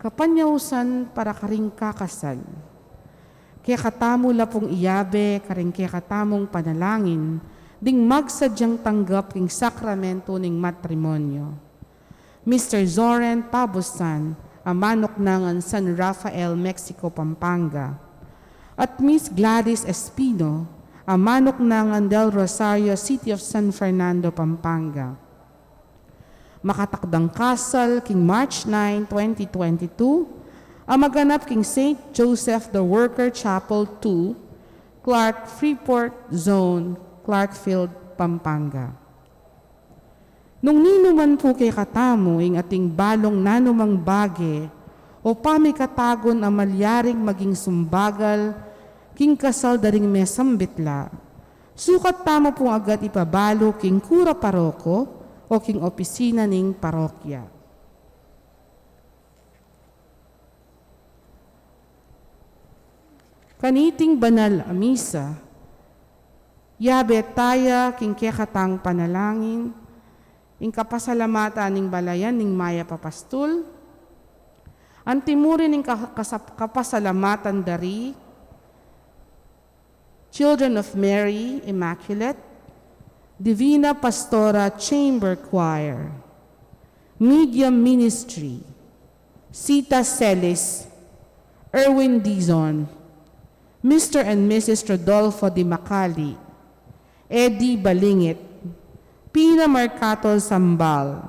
Speaker 3: kapanyausan para karing kakasal. Kaya katamo la pong iyabe, karing kaya katamong panalangin, ding magsadyang tanggap king sakramento ning matrimonyo. Mr. Zoren Pabusan, amanok nangan San Rafael, Mexico, Pampanga. At Miss Gladys Espino, amanok nangan Del Rosario, City of San Fernando, Pampanga. Makatakdang kasal king March 9, 2022, ang maganap king St. Joseph the Worker Chapel 2, Clark Freeport Zone, Clarkfield, Pampanga. Nung ninuman po kay katamo ing ating balong nanumang bage o pamikatagon ang malyaring maging sumbagal king kasal daring mesambitla, sukat tamo po agad ipabalo king kura paroko o king opisina ning parokya. Kaniting banal a misa, yabe taya king kekatang panalangin, ing kapasalamatan ning balayan ning Maya Papastul, ang timurin ning kapasalamatan dari, Children of Mary Immaculate, Divina Pastora Chamber Choir, Medium Ministry, Sita Celis, Erwin Dizon, Mr. and Mrs. Rodolfo Di Macali, Eddie Balingit, Pina Mercato Sambal,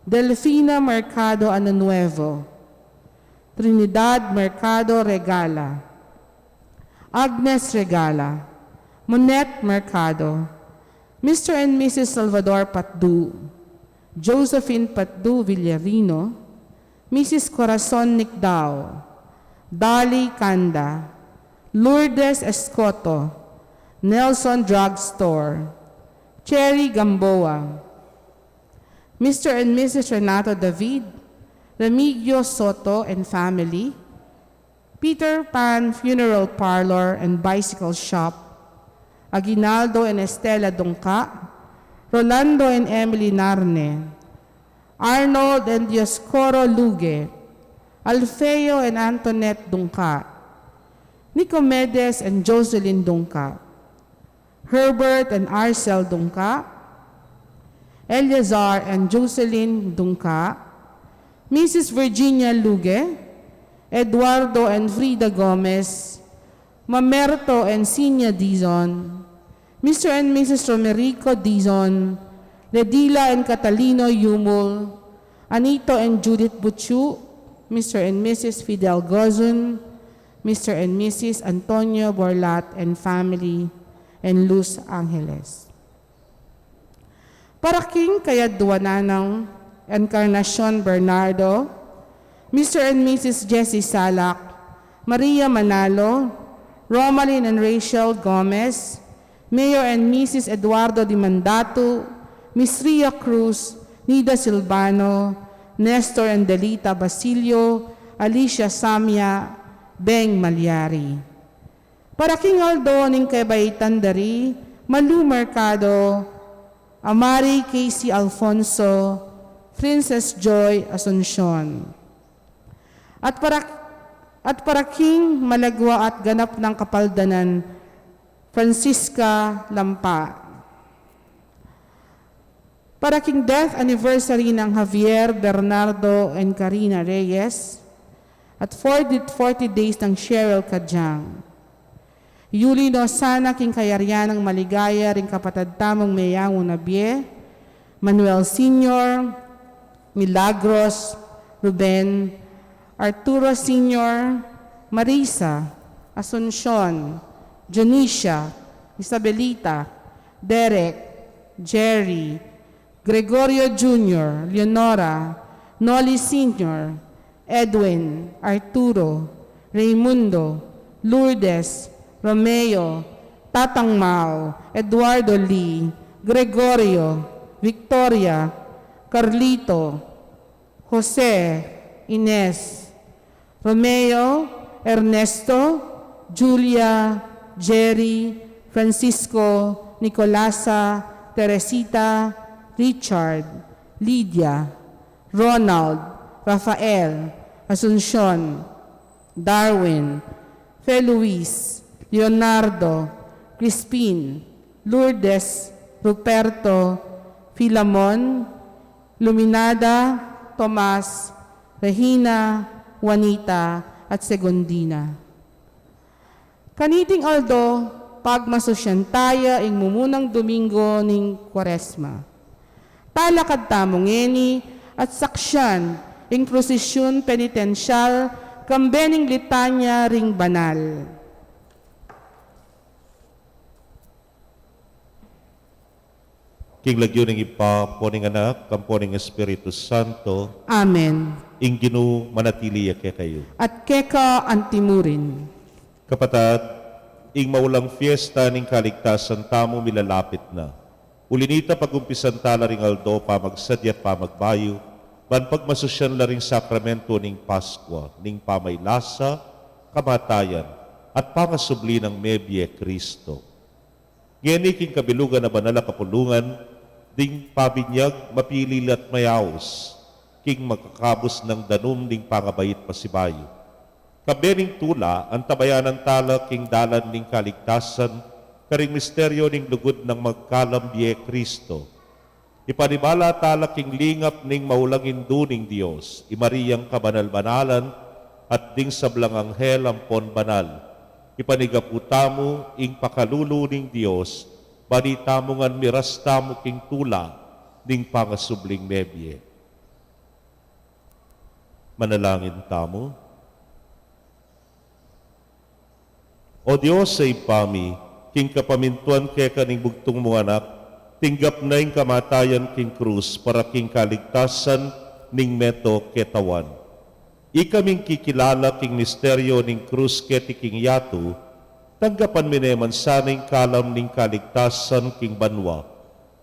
Speaker 3: Delfina Mercado Ananuevo, Trinidad Mercado Regala, Agnes Regala, Monette Mercado, Mr. and Mrs. Salvador Patdu, Josephine Patdu Villarino, Mrs. Corazon Nicdao, Dali Kanda, Lourdes Escoto, Nelson Drugstore, Cherry Gamboa, Mr. and Mrs. Renato David, Remigio Soto and family, Peter Pan Funeral Parlor and Bicycle Shop, Aguinaldo and Estela Dungka, Rolando and Emily Narne, Arnold and Dioscoro Luge, Alfeo and Antoinette Dungka, Nicomedes and Jocelyn Dungka, Herbert and Arcel Dungka, Eleazar and Jocelyn Dungka, Mrs. Virginia Luge, Eduardo and Frida Gomez, Mamerto and Sinya Dizon, Mr. and Mrs. Romerico Dizon, Ledila and Catalino Yumul, Anito and Judith Butchu, Mr. and Mrs. Fidel Gozun, Mr. and Mrs. Antonio Borlat and family, and Luz Angeles. Para King Kayadwananang Encarnacion Bernardo, Mr. and Mrs. Jessie Salak, Maria Manalo, Romalyn and Rachel Gomez, Mayor and Mrs. Eduardo Di Mandato, Miss Ria Cruz, Nida Silvano, Nestor and Delita Basilio, Alicia Samia, Beng Malyari. Para King Aldo ning Kebaitan Dari, Malu Mercado, Amari Casey Alfonso, Princess Joy Asuncion. At para King Malagwa at ganap ng Kapaldanan, Francisca Lampa. Para King Death Anniversary ng Javier Bernardo and Karina Reyes, at 40 days ng Cheryl Kajang. Yuli no sana King Kayaryanang Maligaya ring kapatad tamong Mayang Unabie, Manuel Sr., Milagros, Ruben, Arturo Sr., Marisa, Asuncion, Janisha, Isabelita, Derek, Jerry, Gregorio Jr., Leonora, Noli Sr., Edwin, Arturo, Raimundo, Lourdes, Romeo, Tatang Mau, Eduardo Lee, Gregorio, Victoria, Carlito, Jose, Ines, Romeo, Ernesto, Julia, Jerry, Francisco, Nicolasa, Teresita, Richard, Lydia, Ronald, Rafael, Asuncion, Darwin, Fe Luis, Leonardo, Crispin, Lourdes, Ruperto, Filamon, Luminada, Tomas, Regina, Juanita, at Segundina. Kaniting Aldo, pagmasusyantaya ing mumunang Domingo ning Kwaresma. Talakad tamong eni at saksyan ing prosesyon penitensyal kambening litanya ring banal.
Speaker 4: King lagyo ng ipa, poning anak, kamponing Espiritu Santo,
Speaker 3: Amen.
Speaker 4: ing ginu manatili ke kayo.
Speaker 3: At keka antimurin.
Speaker 4: Kapatad, ing maulang fiesta ning kaligtasan tamo milalapit na. Ulinita pagumpisan tala ring Aldo, pamagsadyat pamagbayo, ban pagmasusyan la ring sakramento ning Paskwa, ning pamaylasa, kamatayan, at pangasubli ng Mebye Kristo. Ngeni king kabilugan na banala kapulungan, ding pabinyag mapili at mayaos, king magkakabos ng danum ning pangabayit pasibayo. Kabening tula, ang tabayanan tala king dalan ning kaligtasan, karing misteryo ning lugod ng magkalambye Kristo. Ipanibala tala king lingap ning maulangin duning Diyos, imariyang kabanal-banalan, at ding sablang anghel ampon banal. Ipanigaputamo ing pakalulu ning Diyos, banitamo ngan miras tamo king tula ning pangasubling mebye. Manalangin tamo. O Diyos sa ipami, king kapamintuan kaya kaning bugtong mo anak, tinggap na ing kamatayan king krus para king kaligtasan ning meto ketawan. Ikaming kikilala king misteryo ning krus keti king yatu, tanggapan mineman saning kalam ning kaligtasan king banwa.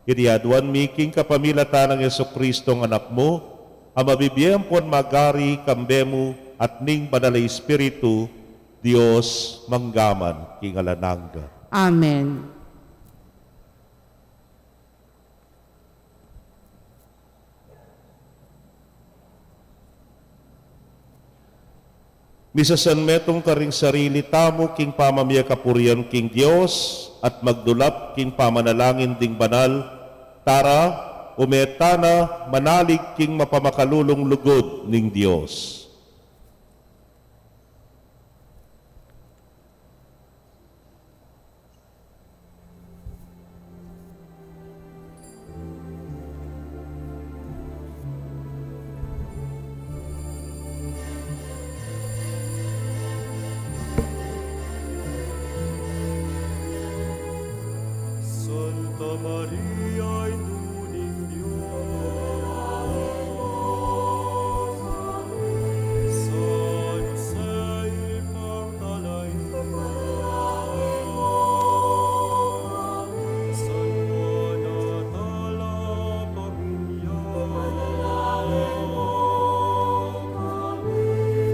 Speaker 4: Iriaduan mi king kapamilatan ng Yesukristo ng anak mo, ang mabibiyang pon magari kambemu at ning banalay espiritu, Diyos manggaman king alanangga.
Speaker 3: Amen.
Speaker 4: Misasan metong karing sarili tamo king pamamaya kapurian king Diyos at magdulap king pamanalangin ding banal, tara, umetana, manalig king mapamakalulong lugod ning Diyos.
Speaker 5: Maria'y nuning Diyos. San Jose pagdalayan, San Juanatala pamilya,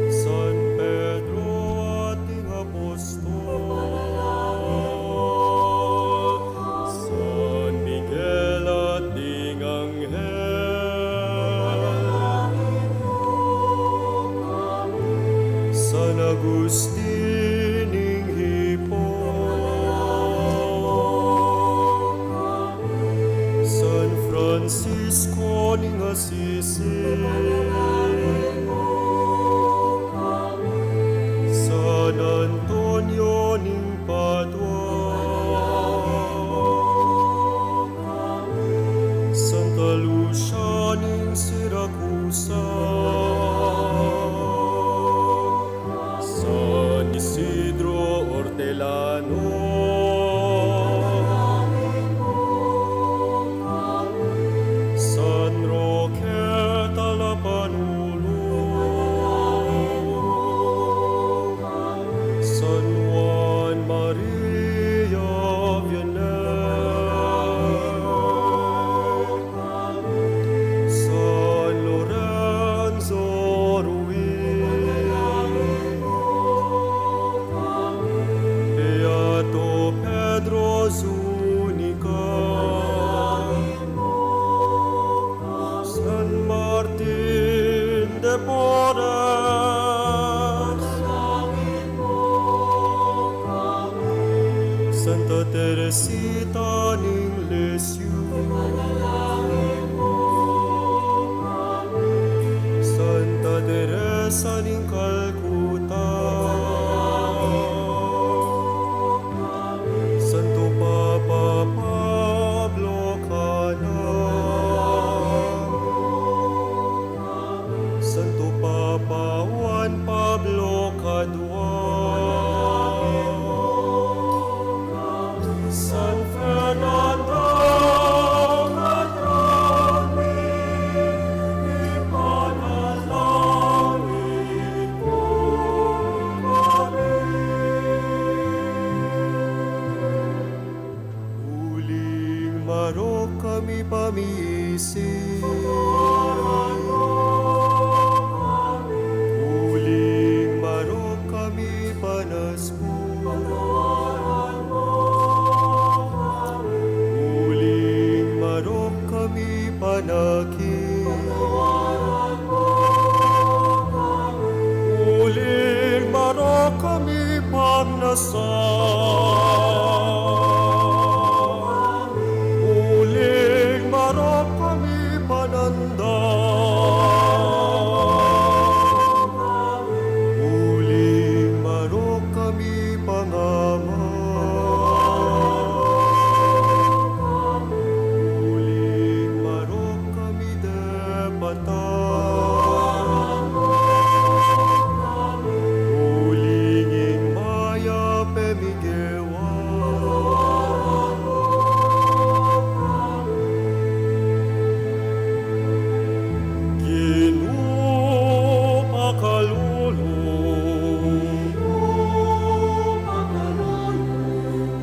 Speaker 5: San Pedro ating apostol, San Miguel ating anghel, San Agustin ing Hipon, San Francisco ning Assisi, San Antonio ning Padua, Santa Lucia ning Siracusa, San Isidro Hortelano, San Roque Talapanulo, San Juan Maria Vianney, San Lorenzo Ruiz, Beato Pedro Zúñiga, San Martín de Porres, Santa Teresita ning Lisieux, Santa Teresa ning Calcutta, Santo Papa Pablo Canang, Santo Papa Juan Pablo Caduan, San Fernando Catrami, ipanalangin mo kami. Huling marok kami pamising, huling marok kami panaspon, huling marok kami panakin, huling marok kami pagnasal, huling marok kami panandang, huling marok kami pangaman, huling marok kami depatan, huling ing maya pemigewan, Ginoo pakalulong,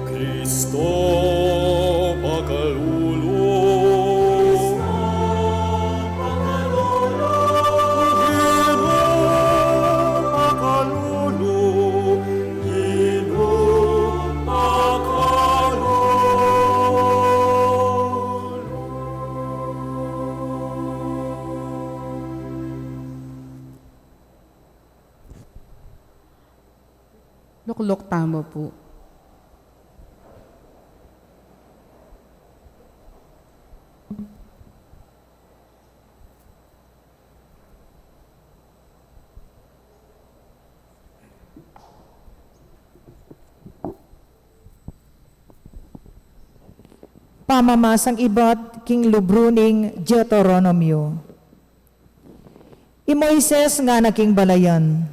Speaker 5: Kristo pakalulong, Ginoo pakalulong, Ginoo pakalulong.
Speaker 3: Luklok tamo po.
Speaker 1: Pamamasang iba't king lubruning Deuteronomio. I Moises nga naking balayan.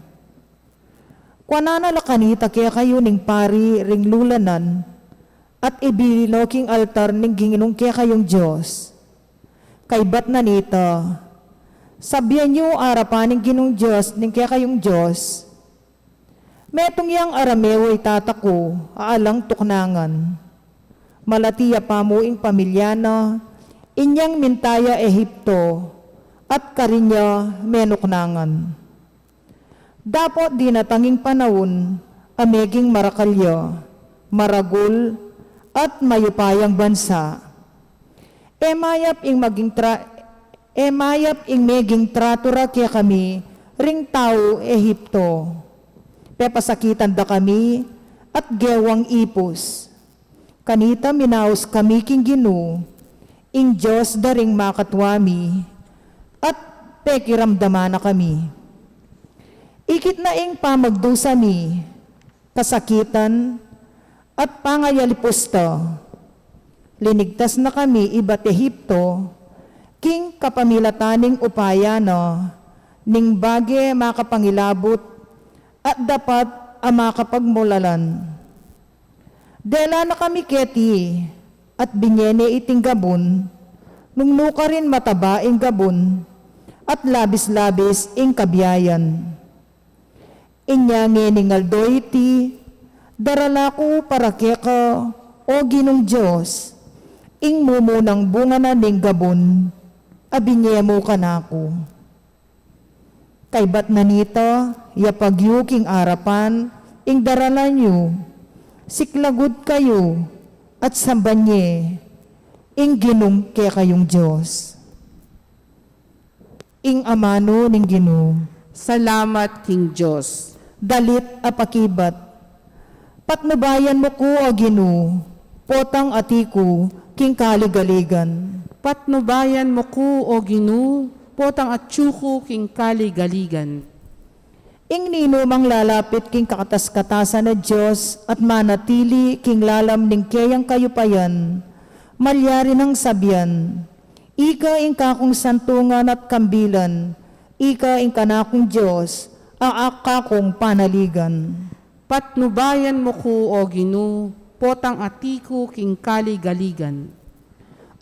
Speaker 1: Kwanana lakanita kaya kayo ning pari ring lulanan, at ibilino king altar ning ginginong kaya kayong Diyos. Kay bat na nito, sabihan niyo arapan ning ginong Diyos ning kaya kayong Diyos. Metong yang aramewo itatako, aalang tuknangan. Malatiya pamuing pamilyana, inyang mintaya Ehipto, at karinya menuknangan. Dapat di natanging panahon, ameging marakalya, maragul, at mayupayang bansa. Emayap ing meging tratura kaya kami, ring tao Ehipto. Pepasakitan da kami, at gewang ipos. Kanita minaos kami king Ginu, ing Diyos daring makatwami, at pekiramdama na kami. Ikit na ing pamagdusami, kasakitan, at pangayalipusta. Linigtas na kami iba't Ehipto, king kapamilataning upayana, ning bage makapangilabot, at dapat makapagmulalan. Dela na kami keti, at binyene iting gabon, nung nuka rin mataba ing gabon, at labis-labis ing kabiyayan. Inya ngeningaldo iti, darala ko para keka, o ginong Diyos, ing mumunang bunga na ning gabon, abinyemo ka na ako. Kay bat na nito, yapagyuking arapan, ing darala nyo, siklagod kayo, at sambanye, ing ginong kaya kayong Diyos. Ing amano ning Ginoo,
Speaker 3: Salamat King Diyos.
Speaker 1: dalit apakibat. Patnubayan mo ko o Ginoo, potang atiku, king kaligaligan.
Speaker 3: Patnubayan mo ko o Ginu, potang at tsuko king kaligaligan.
Speaker 1: Ing ninumang lalapit king kakatas-katasan na Diyos at manatili king lalam ning kayang kayupayan, malyari ng sabyan. Ika ing kakong santungan at kambilan, ika ing kanakong Diyos, aakakong panaligan.
Speaker 3: Patnubayan mo ko o Ginu, potang atiku king kaligaligan.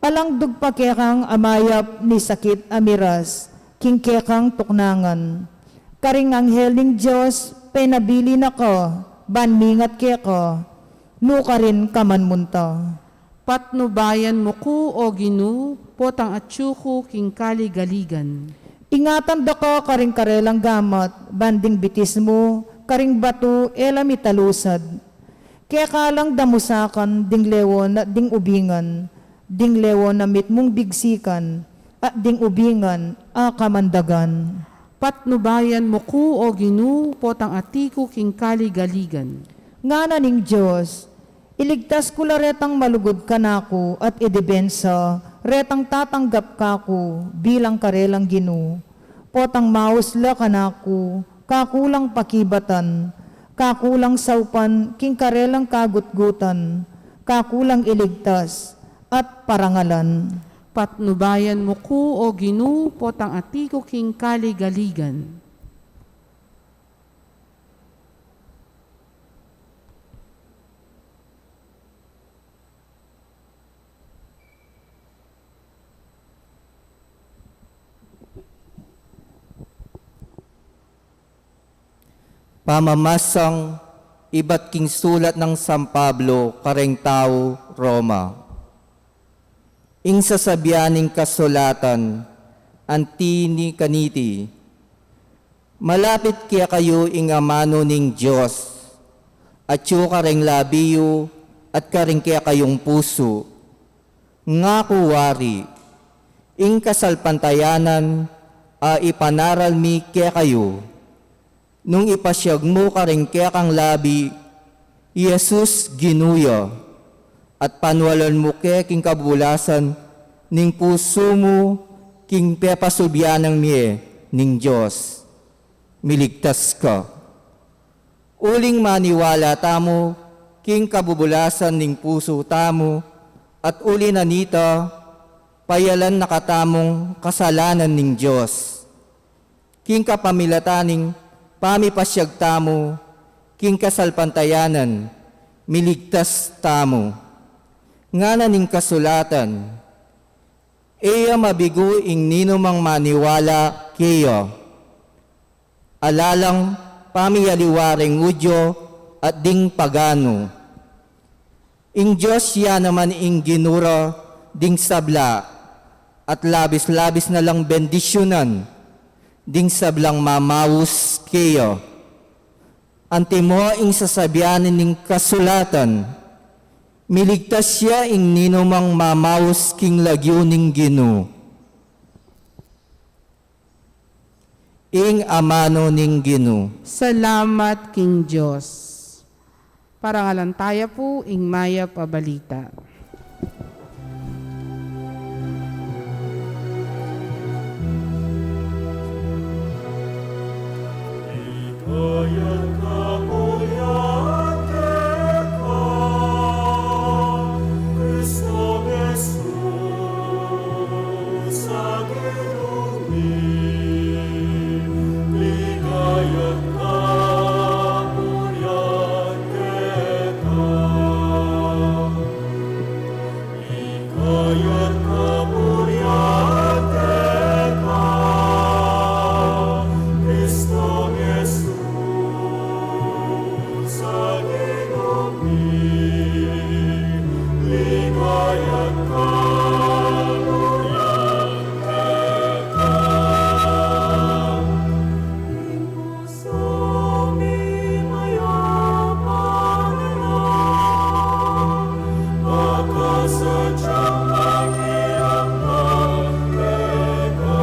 Speaker 1: Alang dugpakekang amayap ni sakit amiras, king kekang tuknangan. Karing anghel ning Diyos, penabili na ka, banmingat keka, nuka rin kaman munta.
Speaker 3: Patnubayan mo ko o Ginu, potang atsuko king kaligaligan.
Speaker 1: Ingatan da ka karing karelang gamat, banding bitis mo, karing bato, elam italusad. Kaya kalang damusakan, ding lewon at ding ubingan, ding lewon na mit mong bigsikan, at ding ubingan, kamandagan.
Speaker 3: Patnubayan mo ko o Ginu, potang atiku king kaligaligan.
Speaker 1: Nga ning Diyos, iligtas ko la retang malugod ka nako at idebensa, retang tatanggap kako bilang karelang Ginoo. Potang mausla ka nako, kakulang pakibatan, kakulang saupan, king karelang kagutgutan, kakulang iligtas, at parangalan.
Speaker 3: Patnubayan mo ko o Ginu, potang atiku king kaligaligan.
Speaker 2: Pamamasang iba't king sulat ng San Pablo, kareng tao, Roma. Ing sasabianing kasulatan, antini kaniti, malapit kaya kayo ing amano ning Diyos, at yu kareng labiyo, at kareng kaya kayong puso, nga kuwari, ing kasalpantayanan, ipanaral mi kaya kayo, nung ipasyag mo kareng kaya kang labi, Jesus ginuya, at panwalan mo kaya king kabulasan, ning puso mo, king pepasubyanang miye, ning Diyos. Miligtas ka. Uling maniwala tamo, king kabubulasan ning puso tamo, at uli na nita, payalan nakatamong kasalanan ning Diyos. King kapamilataning pamipasyag tamo, king kasalpantayanan, miligtas tamo. Nga naning kasulatan, iya mabigo ing ninumang maniwala kayo. Alalang pamiyaliwaring udyo at ding pagano. Ing Diyos ya naman ing ginura ding sabla at labis-labis na lang bendisyonan ding sablang mamawus kayo. Antimo ing sasabianin ning kasulatan, miligtas siya ing ninumang mamawus king lagyo ning Ginoo. Ing amano ning Ginoo.
Speaker 3: Salamat King Diyos. Parangalan tayo po, ing maya pabalita.
Speaker 5: Kaya't kapuyan ka, Kristong Jesus, sa ginumim. Ligaya't kapuyan ka, ligaya't kapuyan ka, Kristong Jesus. Sa ginumim, ligaya't kapuyan ka. Sa mimayapan nila, makasadyang makiramdam ka.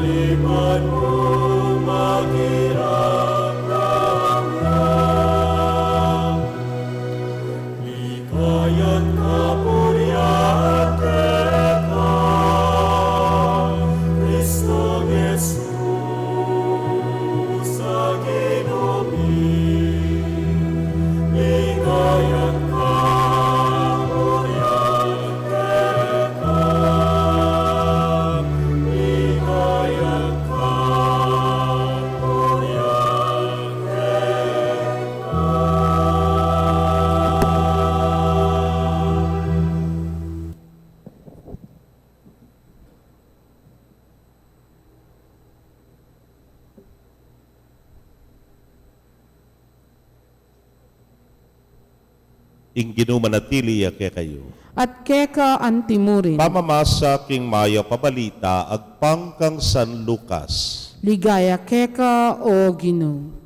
Speaker 5: Lipan mo makiramdam ka. Ligaya't kapuyan ka, Kristong Jesus, sa ginumim. Ligaya't kapuyan ka, ligaya't kapuyan
Speaker 4: Ing ginumanatili ya kayo.
Speaker 3: At keka antimurin,
Speaker 4: Pamamasa king maya pabalita agpang kang San Lucas.
Speaker 3: ligaya keka o Ginoo.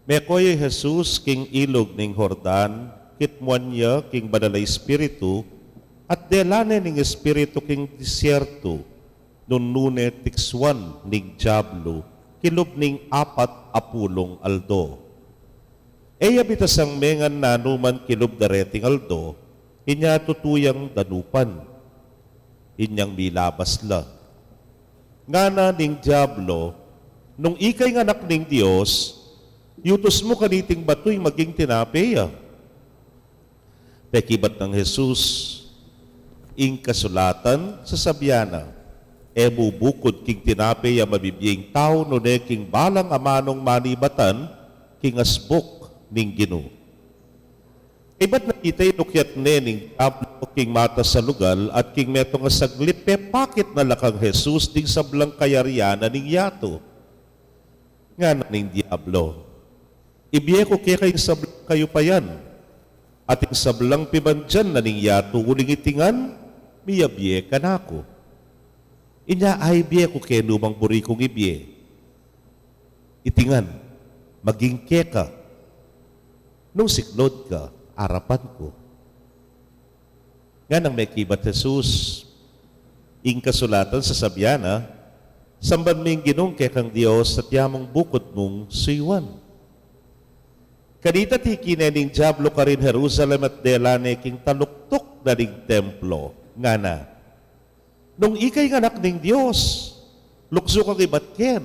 Speaker 4: Mekoy Jesus king ilog ning Jordan, kitmuan niya king banal na espiritu, at delane ning espiritu king disyerto, nunune tikswan ning Diablo, kilob ning 40 aldo. Eya bitasang mengan nanuman kilob dareting aldo, inya tutuyang danupan, inyang milabas la. Ngana ning Diablo, nung ikay nganak ning Dios, yutos mo kaniting batoy maging tinapeya. Pekibat ng Jesus, ing kasulatan sa sabyana, bubukod king tinapeya mabibiyeng tao no ne king balang amanong manibatan, king asbok ning Ginoo. Iba't nakita'y nukyat ne ning Diablo king mata sa lugal at king metong saglip pakit na lakang Jesus ding sablang kayariana ning yato. Nga na ning Diablo, ibiye ko kaya kayong sablang kayo pa yan. Ating sablang pibandyan na ning yato uling itingan, miyabiye ka na ako. Inya ay biye ko kaya lumang buri kong ibiye. Itingan, maging keka. Nung siklod ka, arapan ko. Nga nang may kibat Jesus, ing kasulatan sa sabyana, samban ming ginong kekang Diyos at yamong bukod mong suywan. Kanita ti kinening Diablo ka rin Jerusalem at delane king taluktok na ning templo. Nga na, nung ikay nganak ning Diyos, lukso kang ibatken.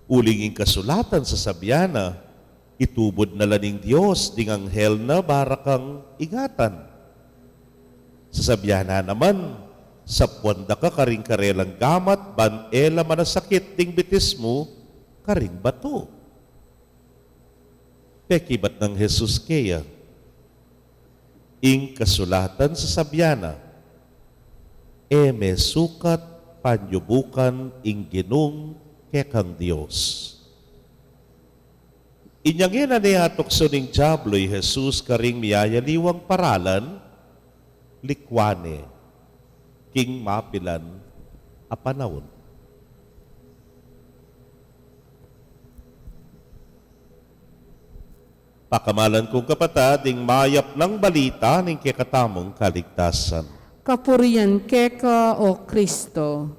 Speaker 4: Ulinging kasulatan sa sabyana, itubod na laning Diyos, ding anghel na barakang ingatan. Sa sabyana naman, sa puwanda ka karing karelang gamat, ban ela manasakit ding bitis mo, karing bato. Pekibat ng Jesus kaya, ing kasulatan sa sabyana, may sukat panyubukan ing ginung kekang Diyos. Inyangin na niyatukso ning Diablo'y Jesus karing miyayaliwang paralan, likwane, king mapilan, apanawon. Pakamalan kong kapatading mayap ng balita ng kekatamong kaligtasan.
Speaker 3: Kapurian keka o Kristo.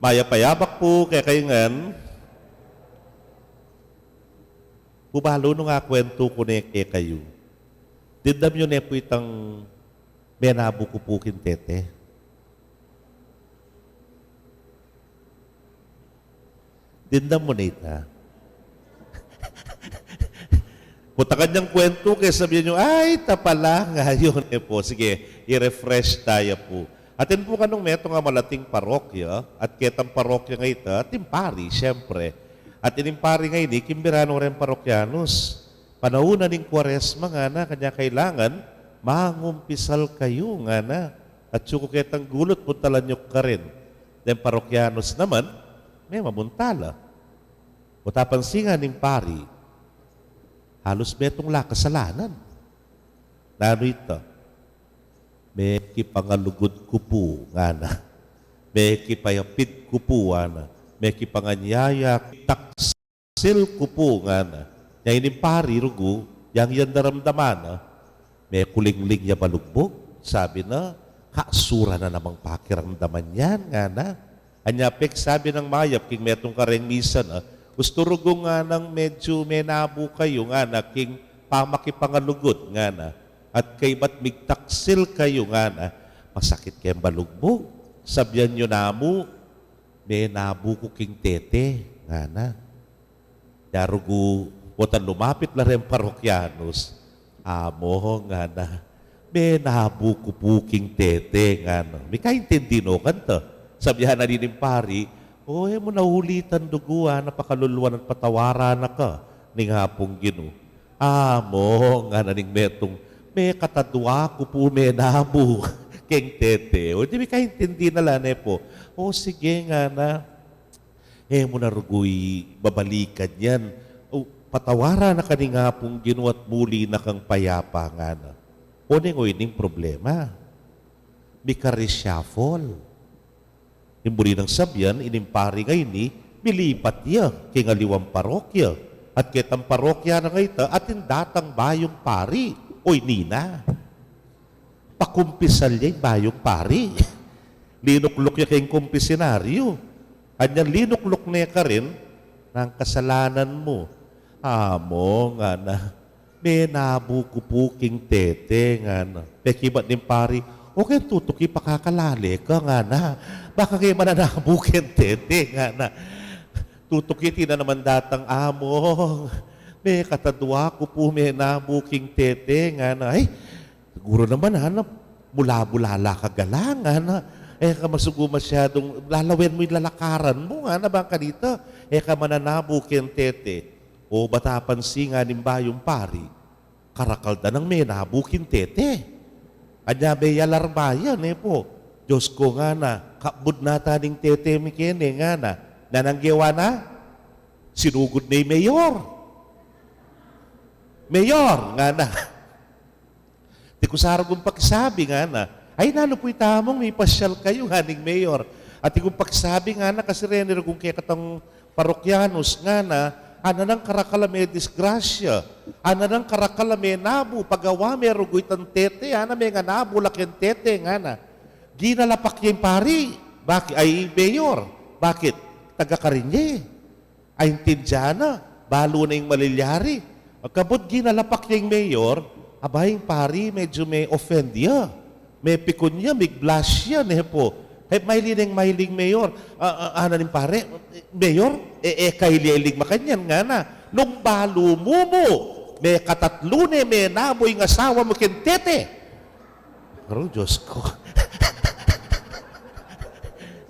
Speaker 4: Mayapayabak po kaya kayangan, pubalo nung nga kwento ko na kayo. Dindam yun po itang menabu ko po kintete. Dindam mo na ita. Punta kanyang kwento, kaya sabihin nyo, ay, tapala nga yun po. Sige, i-refresh tayo po. Atin po kanong meto nga malating parokya, at ketang parokya nga ita, timpari, siyempre. At inimpari nga ini, kimbirano rin parokyanos. Panahuna ning Kwaresma nga na, kanya kailangan, mangumpisal kayo nga na. At suko ketang gulot, puntalan nyo ka rin. Then parokyanos naman, may mamuntala. O tapansingan ng pari, halos metong lakasalanan. Nano ito? May kipangalugod ko po, nga na. May kipayapid ko po, nga na. May kipanganyaya, taksil ko po, nga na. Yan yung pari, rugo, yang daramdaman, na. May kulingling ya balugbog. Sabi na, kasura na namang pakiramdaman yan, nga na. Anyapik, sabi ng mayap, king metong kareng misa na, gusto rugo nga ng medyo menabu kayo, nga na, king pamakipangalugod, nga na, at kay ba't migtaksil kayo, nga na, masakit kayong balugbog. Sabyan nyo na mo, menabu ko king tete, nga na. Darugo, putan lumapit na rin parokyanos, amo, nga na, menabu ko po king tete, nga na. May kaintindi no, kanta. Sabihan na din ng pari, mo nahulitan duguan, napakaluluan at patawaran na ka, ning hapong gino. Mo, nga na ning metong, may katadwa ko po menabu, keng tete. O di may kaintindi na lang po. Sige nga na, mo na rugoy, babalikan yan. Patawaran na ka ning hapong gino at muli na kang payapa nga na. O ning problema, may ka-reshuffle. Imburi ng sabyan, inimpari ngayon ni, milipat niya kay ngaliwang parokya. At ketang parokya na ngayon, atin datang bayong pari. Oy, nina. Pakumpisal niya yung bayong pari. Linuklok niya kayong kumpisenaryo. At yan linuklok niya ka rin ng kasalanan mo. Mo nga na, may nabukupuking tete nga na. Pekibat ng pari, okay, tutuki pakakalali ka nga na. Baka kayo mananabukin, tete nga na. Tutuki na naman datang amo. May katadwa ko po, may nabuking tete nga na. Ay, siguro naman hanap, mula-bulala ka galangan na. Ka masugo masyadong, lalawin mo yung lalakaran mo nga na baka dito. Ka mananabukin, tete. O batapan si nga nimbayong pari, karakalda ng may nabukin, tete. Anya may alarmayan po. Diyos ko nga na, kabud na taning tete mikene nga na, nananggewa na, sinugod na yung mayor. Mayor nga na. Di ko sarag kong pakisabi nga na, ay nalo po'y tamong may pasyal kayo nga ning mayor. At di kong pakisabi nga na, kasi rin kung kaya katang parokyanos nga na, ana ng karakalame disgrasya, ana ng karakalame nabu, pagawa may rugoy tan tete, ana may nga nabu lakin tete nga na. ginalapak niya yung pari. Bakit? Ay, mayor. Bakit? Taga-Karinye. Ay, Tindiana. Balo na yung malilyari. Pagkabot ginalapak niya yung mayor, abay yung pari, medyo may offend niya. May pikon niya, may blush yan po. Mahiling mayor. Ano rin pare? Mayor? Kaililig makanyan nga na. Nung balo mo, may katatlo may namoy ng asawa mo kintete. Pero Diyos ko.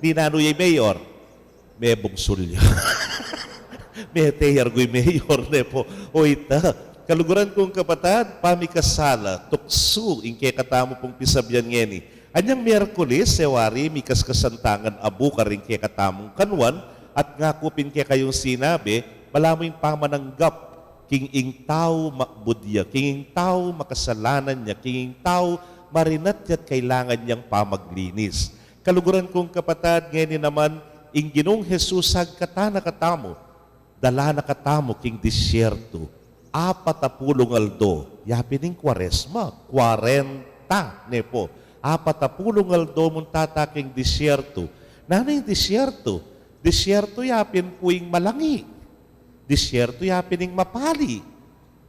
Speaker 4: Di nano yung mayor. May bungsulya. May teyar ko'y mayor po. O ita, kaluguran kong kapatad, pamikasala, tukso, inke katamo pong pisabyan ngeni. Anyang Miyerkules, sewari, mikas kasantangan abu ka rin kaya katamong kanwan, at nga kupin kaya kayong sinabi, wala mo yung pamananggap, king ing tao makbudya, king ing tao makasalanan niya, king ing tao marinat ya't kailangan niyang pamaglinis. Kaluguran kong kapatad, ngayon naman, ing Ginong Jesus agkata katamo, dala na katamo king disyerto, 40 aldo, yapining Kwaresma, 40 nepo, 40 aldo mong tataking disyerto. Nano yung disyerto? Disyerto yapin po yung malangi. Disyerto yapin yung mapali.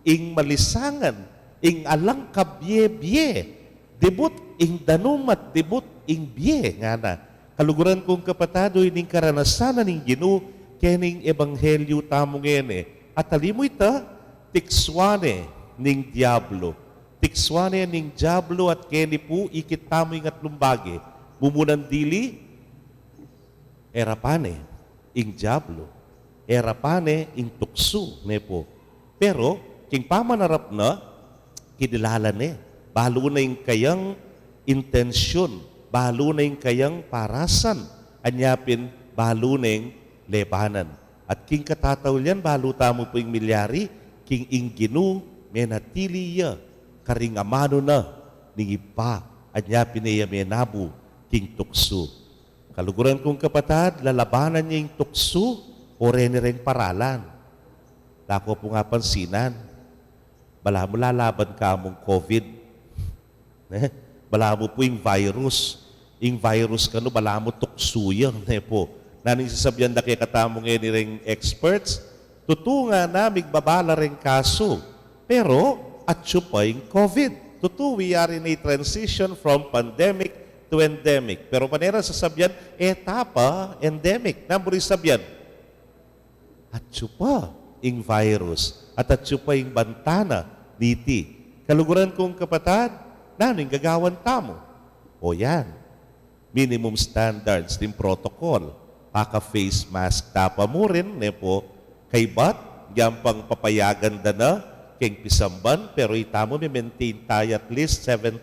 Speaker 4: Ing malisangan. Ing alang kabye-bye. Debut ing danumat, debut ing bye. Nga na. Kaluguran kong kapatado, ining karanasan ning Ginoo, kening ebanghelyo tamong ene. At alimo ita, tikswane ning diablo. Tikswane ning diablo at keni po ikitamo yung at lumbagi. Mumunan dili, erapane ing diablo. Erapane ing tukso ne po. Pero, king pamanarap na, kinilala ne. Balo na yung kayang intensyon. Balo na yung kayang parasan. Anyapin, balo na yung lebanan. At king katataw yan, balo tamo po yung milyari, king ing Ginoo, menatiliya, karingamano na, ning ipa, anya pinaya menabu, king tukso. Kaluguran kong kapatad, lalabanan niya yung tukso, o ren paralan. Dako po nga pansinan, bala mo lalaban ka mong COVID. Bala mo po yung virus. Yung virus ka no, bala mo tukso yan. Po. Naning sasabyan na kaya katamong ngayon ring experts, tutunga na migbabala rin kaso. Pero, at pa yung COVID. We are in a transition from pandemic to endemic. Pero panera sasabyan, etapa endemic. Namburi sabyan, at pa yung virus. At pa yung bantana, niti. Kaluguran kong kapatad, naning gagawan tamo. O yan, minimum standards, din protocol. Paka-face mask tapa mo rin, po, kay bat, pang papayagan da na, king pisamban, pero itamo may maintain tayo at least 70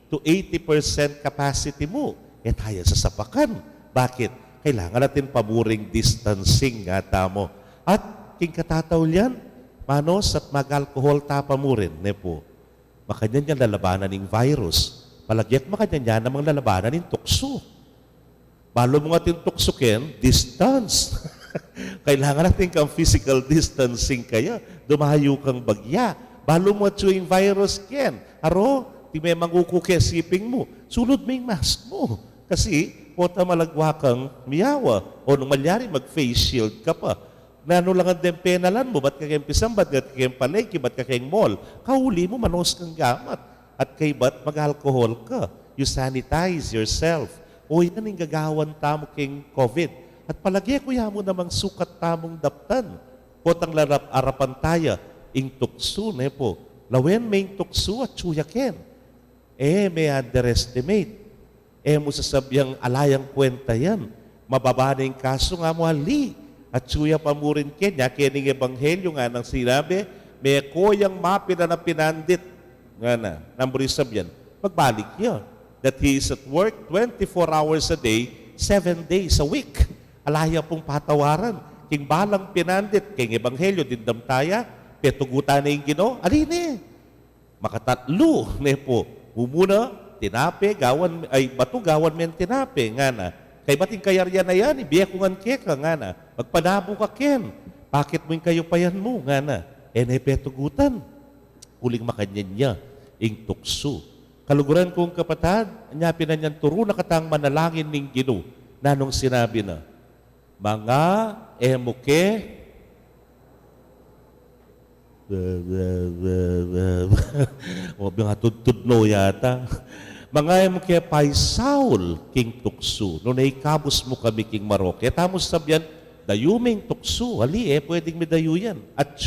Speaker 4: to 80% capacity mo. Tayo sa sapakan. Bakit? Kailangan natin pamuring distancing nga tamo. At king katataw yan, manos at mag-alcohol tapa mo rin, po. Makanyan yan lalabanan ng virus. Palagyak makanyan yan namang lalabanan ng tukso. Balo mo nga tintuksukin, distance. Kailangan natin kang physical distancing kaya. Dumayo kang bagya. Balo mo at yung virus ken. Aro, di may mangukukesiping mo. Sulod mo yung mask mo. Kasi, pota malagwa kang miyawa. O nung malyari, mag-face shield ka pa. Nano lang ang dempenalan mo, ba't ka kayong pisang, ba't ka kayong palengke, ba't ka kayong mall? Kahuli mo, manos kang gamat. At kay ba't mag-alcohol ka? You sanitize yourself. O yan ang gagawan tamo king COVID. At palagi ko mo namang sukat tamong daptan. Potang arapan taya, ing tukso, po. Lawen may tukso at suyaken. May underestimate. Mo sasabyang alayang kwenta yan. Mababa na yung kaso nga mo ali. At suya pa mo rin kenya, kining ebanghelyo nga nang sinabi, may koyang mapina na pinandit. Nga na, namburi sabyan, pagbalik niya. That he is at work 24 hours a day, 7 days a week. Alaya pong patawaran. King balang pinandit, king ebanghelyo, dindam taya, petugutan na yung Ginoo, aline. Makatatlo, po. Mumuna, tinape, gawan, ay batu, gawan men tinape, nga na. Kay bating kayarya na yan, ibiya ko ngan keka, nga na. Magpanabo ka ken. Bakit mo yung kayo payan mo, nga na. Petugutan. Huling makanyan niya, ing tukso. Kaluguran kong kapatad, anya pinanyan turo na katang manalangin ning Ginoo nanong sinabi na, mga emuke, o mga tudno yata, mga emuke pay Saul king tukso, no naikabos mo kami king Maroke, tamos sabyan, dayuming tukso, hali pwedeng medayo yan, at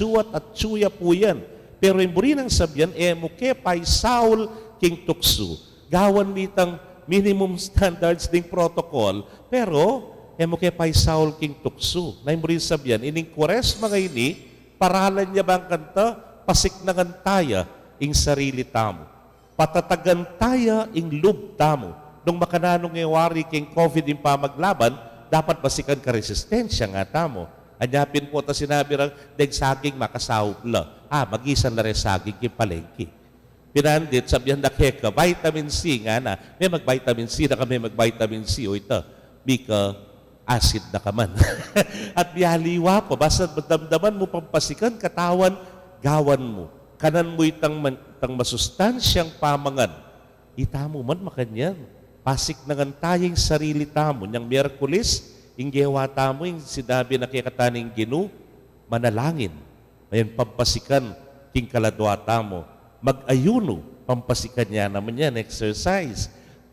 Speaker 4: tsuya po yan. Pero yung burinang sabyan, emuke pay Saul king tukso. Gawan mitang minimum standards ding protocol, pero emuke pay Saul king tukso. Na yung burinang sabyan, ining kores mga ini, paralan niya bang kanta, pasiknangan taya ing sarili tamo. Patatagan taya ing lub tamo. Nung makananong ngewari king COVID yung pamaglaban, dapat basikan ka resistensya nga tamo. Anyapin po ta sinabi rang, deg saging makasahog la. Magisan na rin saging king palengke. Pinandit, sabihan na keka, vitamin C nga na. May mag-vitamin C na kami, mag-vitamin C. O ito, bika acid na ka man. At biyaliwa po, basta damdaman mo pampasikan, katawan, gawan mo. Kanan mo itang masustansyang pamangan. Itamo man makanyan. Pasik na nga tayong sarili tamo. Niyang Miyerkules, inggewa tamo, yung sinabi na kikataning Ginoo, manalangin. Ayan, pampasikan, king kaladwa tamo. Mag-ayuno, pampasikan niya naman yan, exercise.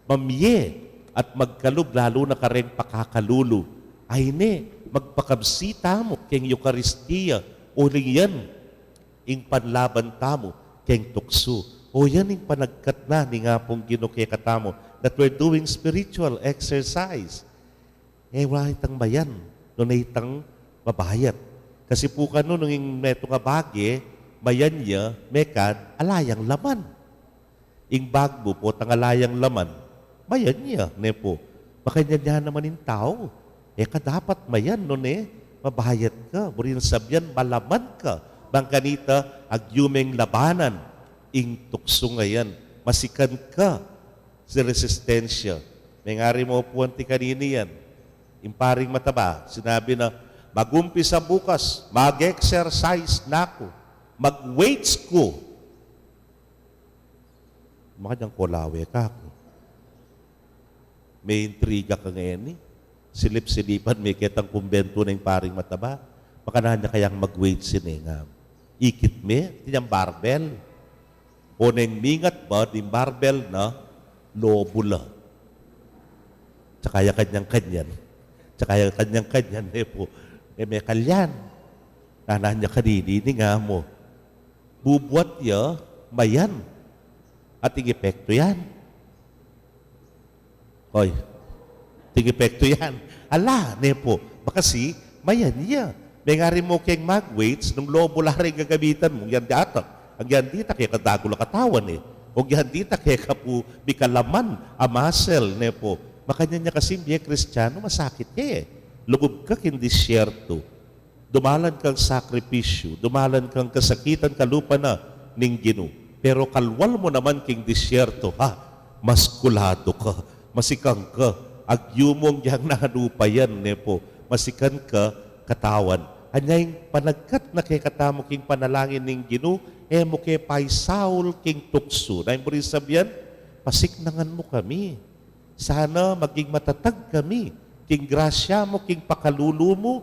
Speaker 4: Mamye, at magkalub, lalo na kareng pakakalulu. Ay ne, magpakabsi tamo, king Eucharistia, uling yan, ing panlaban tamo, king tukso. O yan yung panagkat na ni nga pong ginukekatamo that we're doing spiritual exercise. Wala itang bayan, doon itang babayat. Kasi po ka nung meto nga bagi, bayan niya, mekad, alayang laman. Ing bagbo po, tang alayang laman, bayan niya, ne po. Baka niya naman yung tao. Kadapat mayan, no ne, mabayat ka. Burin sabyan, malaman ka. Bangkanita, agyumeng labanan, ing tukso ngayon, masikan ka sa resistensya. May ngari mo po ang tikanini yan. Imparing mataba, sinabi na, mag-umpisa bukas, mag-exercise na ako, mag-weights ko. Makanyang kolawe ka ako. May intriga ka ngayon eh. Silip-silipan, may kitang kumbento ng paring mataba. Makanahan niya kayang mag-weights yun eh. Ikit me, tinyang barbell. O nang mingat ba, di barbell na lobula. Tsaka yung kanyang-kanyan. Tsaka yung kanyang-kanyan, po, may kalyan. Nanahan niya kanini, nga mo. Bubuat niya, mayan. At ing-epekto yan. Hoy, ing-epekto yan. Ala, po, baka si, mayan niya. May nga rin mo keng mag-weights, nung lobula rin gagamitan mo, yan datak. Ang yan dita kaya kadago na katawan eh. O yan dita kaya ka po bikalaman, a muscle, po. Makanya niya kasi biya Kristiyano, masakit kaya eh. Lugub ka kin disyerto. Dumalan kang sakripisyo, dumalan kang kasakitan kalupa na ning Ginoo. Pero kalwal mo naman king disyerto, maskulado ka, masikang ka, agyumong yang nahanupayan, po. Masikan ka, katawan. Anyay panagkat na kay katamo king panalangin ning Ginoo, mo kay pay Saul king tukso. Na yung sabihan, pasiknangan mo kami. Sana maging matatag kami. King grasya mo, king pakalulu mo,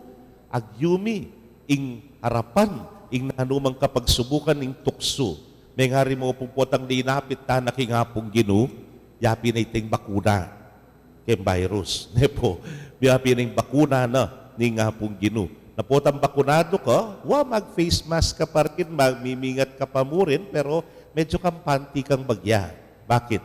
Speaker 4: agyumi, ing harapan, ing nanumang kapagsubukan ing tukso. May ngari mo pupotang dinapit ta na king hapong Ginoo, yapi na iting bakuna kay virus. Nepo, yapi na yung bakuna na ning hapong Ginoo. Napotang bakunado ka, mag-face mask ka pa rin, magmimingat ka pa mo rin, pero medyo kampanti kang bagya. Bakit?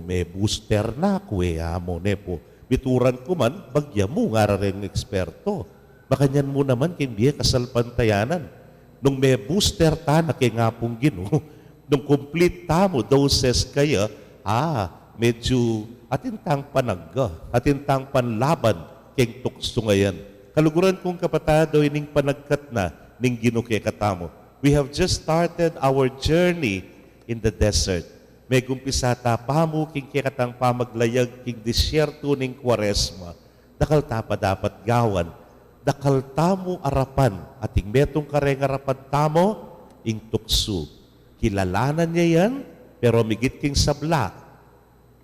Speaker 4: May booster na ako amo, nepo. Bituran ko man, bagya mo, nga rin eksperto. Baka niyan mo naman, kindiya kasalpantayanan. Nung may booster ta na kay ngapong Ginoo, nung complete ta mo, doses kaya, medyo atintang panagga, atintang panlaban, keng tukso ngayon. Kaluguran kong kapatado, ining panagkat na ning Ginoo kay katamo. We have just started our journey in the desert. May gumpisa ta pamu king kay katang pamaglayag king disyerto ning Kwaresma. Dakal ta pa dapat gawan. Dakal tamo arapan ating metong kareng arapan tamo ing tukso. Kilalanan niya yan Pero migit king sabla,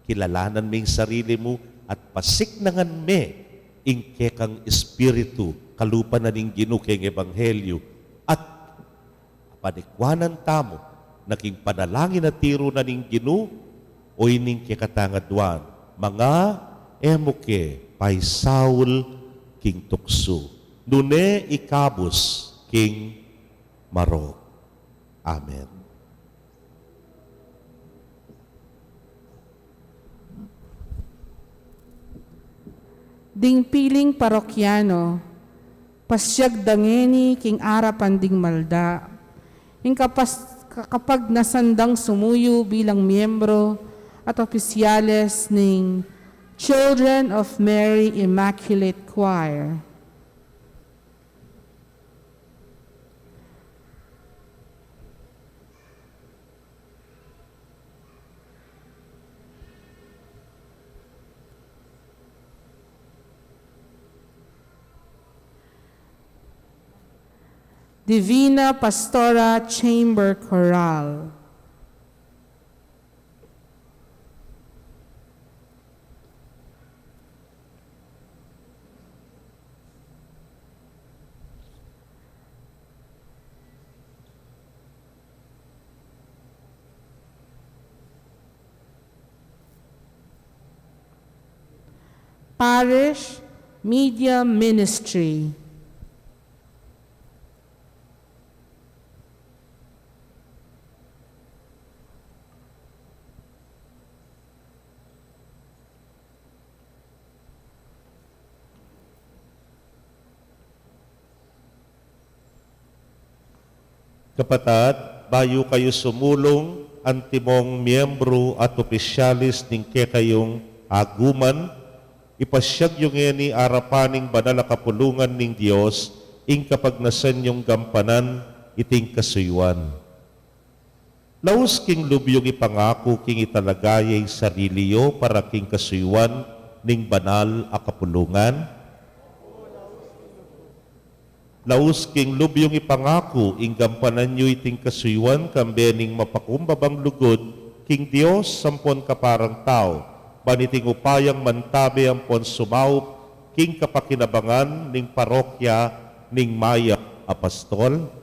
Speaker 4: kilalanan ming sarili mo at pasiknangan me ingke kang espiritu, kalupa na ning Ginoo keng ebanghelyo, at panikwanan tamo, naking panalangin na tiro na ning Ginoo, o ining kikatangadwan, mga emuke, pay Saul, king tukso, nune ikabus, king Maro. Amen.
Speaker 3: Ding piling parokyano, pasyag dangeni king arapan ding malda. Kapag nasandang sumuyo bilang miyembro at opisyales ng Children of Mary Immaculate Choir. Divina Pastora Chamber Chorale. Parish Media Ministry.
Speaker 4: Kapatad, bayo kayo sumulong, antimong miyembro at opisyalis ning kayong aguman, ipasyag yung ni arapaning banal kapulungan ning Dios, ing kapag nasan yung gampanan, iting kasuywan. Laus king lubyong ipangako king italagayay sariliyo para king kasuywan ning banal a kapulungan. Laus king lubyong ipangako, ing gampanan nyo iting kasuywan, kambening mapakumbabang lugod, king Dios, sampon kaparang tao, baniting upayang mantabe ang pon sumaup, king kapakinabangan, ning parokya, ning maya, apostol.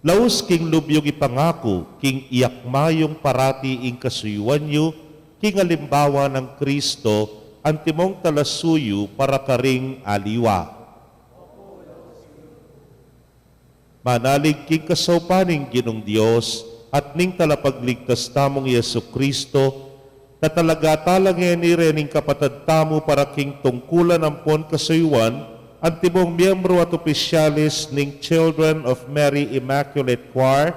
Speaker 4: Laus king lubyong ipangako, king iyakmayong parati ing kasuywan nyo, king alimbawa ng Kristo, antimong talasuyo para karing aliwa. Manalig king kasaupaning Ginong Dios at ning talapagligtas tamong Yesu Kristo, tatalagatalang ni rening kapatad tamo para king tungkulan ang pon kasuywan, antimong miyembro at opisyalis ning Children of Mary Immaculate Choir,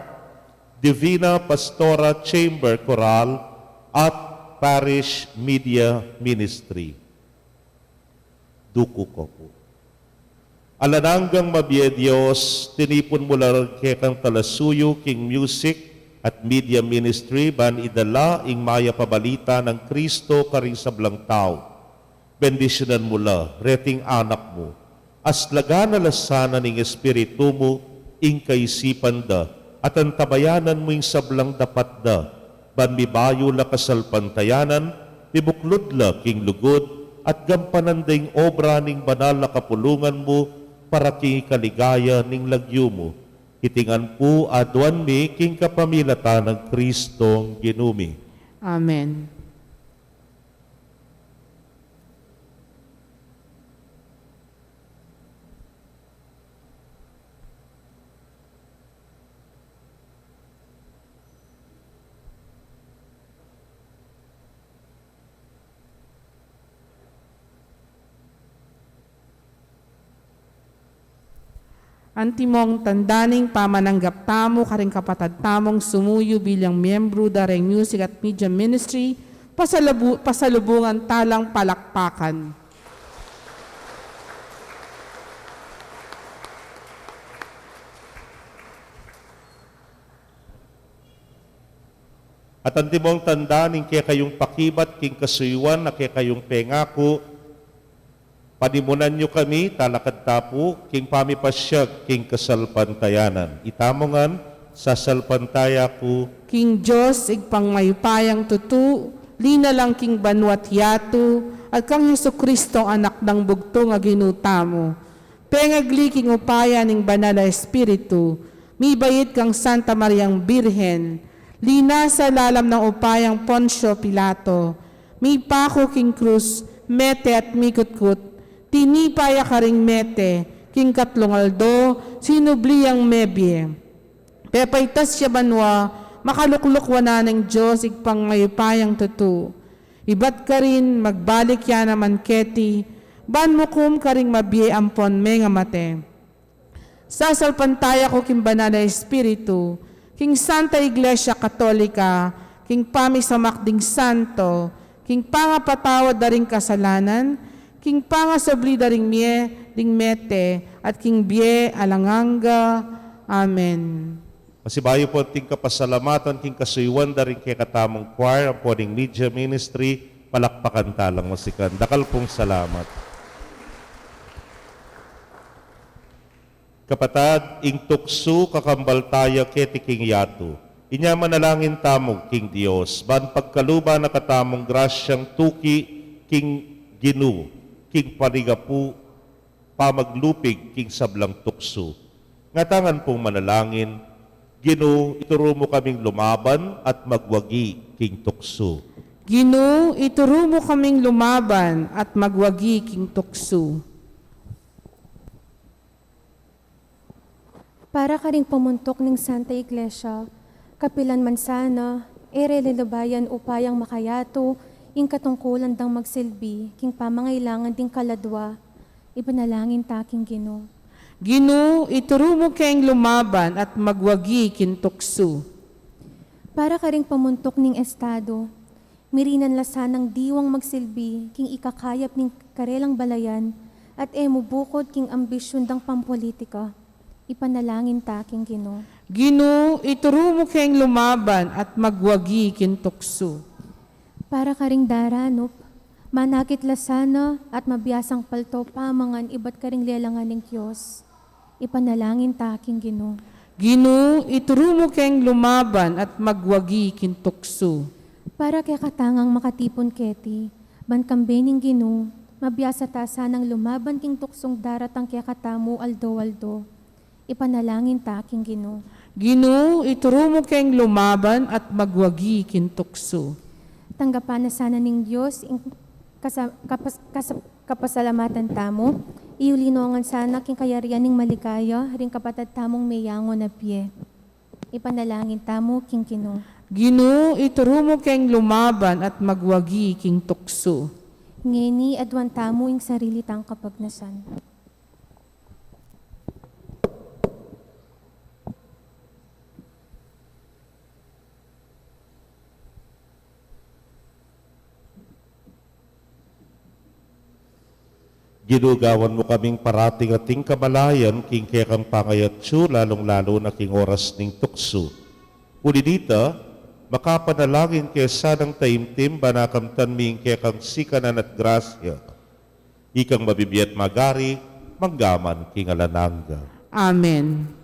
Speaker 4: Divina Pastora Chamber Chorale, at Parish Media Ministry. Duko ko po. Alananggang mabiya Diyos, tinipon mo lang kekang talasuyo, king music at media ministry, ban idala ing maya pabalita ng Kristo karing sablang tao. Bendisyonan mo la, reting anak mo, aslaga na lasana ning espiritu mo, ing kaisipan da, at ang tabayanan mo ing sablang dapat da, ban mibayo la kasalpantayanan, mibuklod la king lugod, at gampanan ding obra ning banal na kapulungan mo, para king kaligaya ning lagyo mo. Hitingan po adwan mi king kapamilata ng Kristong ginumi.
Speaker 3: Amen. Antimong tandaning pamananggap tamo karing kapatad tamong sumuyo bilang miyembro dareng music at media ministry, pasalubungan talang palakpakan.
Speaker 4: At antimong tandaning kaya kayong pakibat, king kasuywan, na kaya kayong pengako, panimunan nyo kami, talakad tapo, king pamipasyag, king kasalpantayanan. Itamongan, sasalpantaya ko,
Speaker 3: King Diyos, igpang mayupayang tutu, lina lang king banwat yatu, at kang Heso Kristo anak ng bugtong nga ginutamo. Pengagli king upaya ning banal na Espiritu, mi bayit kang Santa Mariang Birhen, lina sa lalam ng upayang Poncio Pilato, mi pako king krus, mete at mikutkut, tinipaya ka ring mete, king Katlong Aldo, sinubliyang mebye. Pepaitas siya banwa, makalukluk wana ng Diyos, igpang mayupayang tutu. Ibat ka rin, magbalik yan naman keti, ban mukum ka ring mabye ampon menga mate. Sasalpantaya ko king banal na Espiritu, king Santa Iglesia Katolika, king pamisamak ding santo, king pangapatawad da ring kasalanan, king pangasabli da ring mie, ding mete, at king bie alanganga. Amen.
Speaker 4: masibayo po ating kapasalamatan, king kasuywan da rin kay katamong choir, ang poding media ministry, palakpakan talang masikan. Dakal pong salamat. Kapatad, ing tukso kakambal tayo keti king yatu. Inya manalangin tamog king Dios, ban pagkaluba na katamong grasyang tuki king ginu, king parigapu, pamaglupig king sablang tukso. Ngatangan pong manalangin, Ginu, ituro mo kaming lumaban at magwagi king tukso.
Speaker 3: Gino, ituro mo kaming lumaban at magwagi king tukso.
Speaker 6: Para ka ring pumuntok ng Santa Iglesia, kapilan man sana, ere lilubayan upayang makayato, ing katungkulan dang magsilbi, king pamangailangan ding kaladwa, ipanalangin taking Gino.
Speaker 3: Gino, ituro mo kayong lumaban at magwagi king tukso.
Speaker 6: Para ka ring pumuntok ng estado, mirinan lasanang diwang magsilbi, king ikakayap ning karelang balayan, at emo bukod king ambisyon dang pampolitika, ipanalangin taking Gino.
Speaker 3: Gino, ituro mo kayong lumaban at magwagi king tukso.
Speaker 6: Para ka ring daranop, manakit lasana at mabiyasang palto pamangan iba't ka ring lelangan ng Diyos. Ipanalangin taking Gino.
Speaker 3: Gino, ituro mo kayong lumaban at magwagi king tukso.
Speaker 6: Para kay katangang makatipon keti, ban kambening Gino, mabiyasa ta sanang lumaban king tuksong daratang kaya katamu aldo-aldo. Ipanalangin taking Gino.
Speaker 3: Gino, ituro mo kayong lumaban at magwagi king tukso.
Speaker 6: Tanggapan na sana ning Diyos ing kapasalamatan tamo, iulinongan sana king kayarian ning malikaya, ring kapatad tamong mayango na pie. Ipanalangin tamo king Gino.
Speaker 3: Gino, ituro mo kayong lumaban at magwagi king tukso.
Speaker 6: Ngeni adwan tamo ing sarili tang kapagnasan.
Speaker 4: Ginugawan mo kaming parating ating kamalayan, king kekang pangayatsu, lalong-lalo na king oras ning tukso. Uli dito, makapanalangin kaya sanang taimtim, banakamtan ming kekang sikanan at grasya. Ikang mabibiyat magari, manggaman king alananga.
Speaker 3: Amen.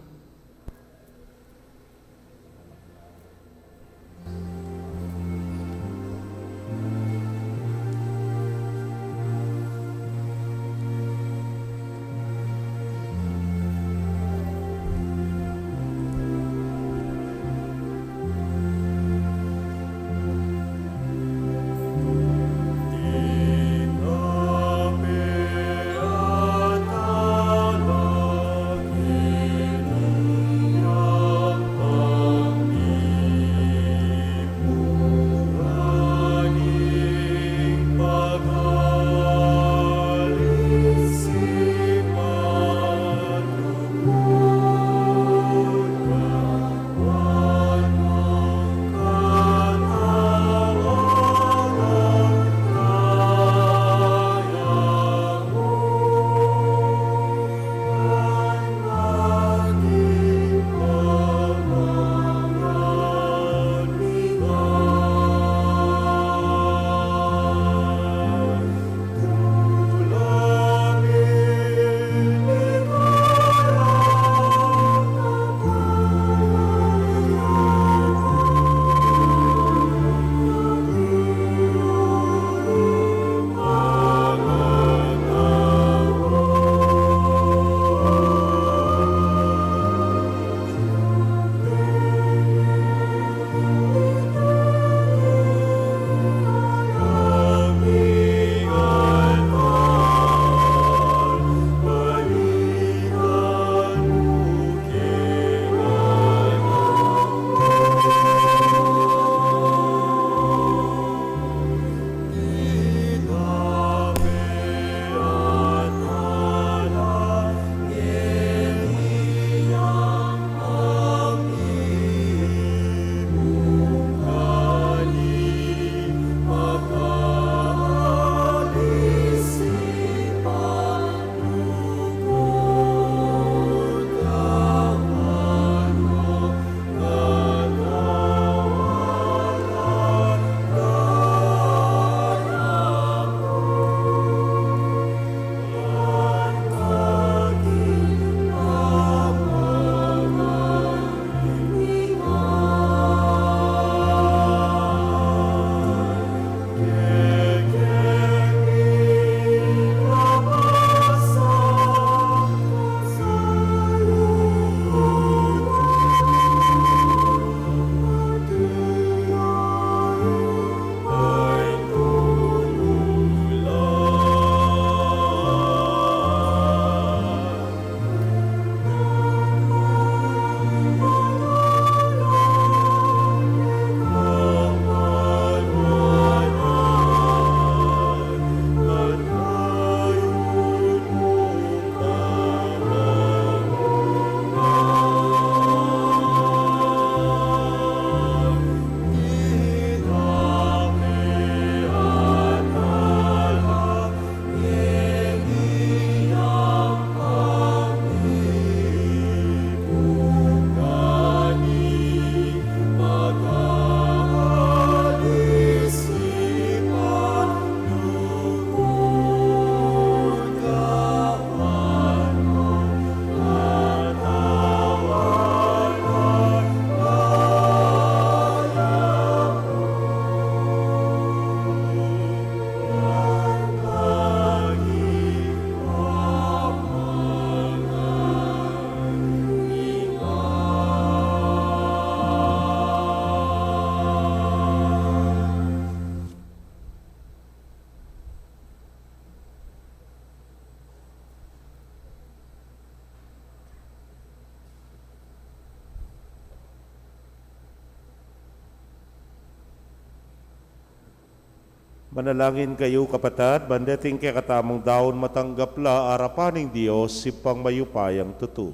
Speaker 4: Manalangin kayo kapatid, bandating kay katamong daon matanggap la arapaning Diyos si pangmayupayang tutu.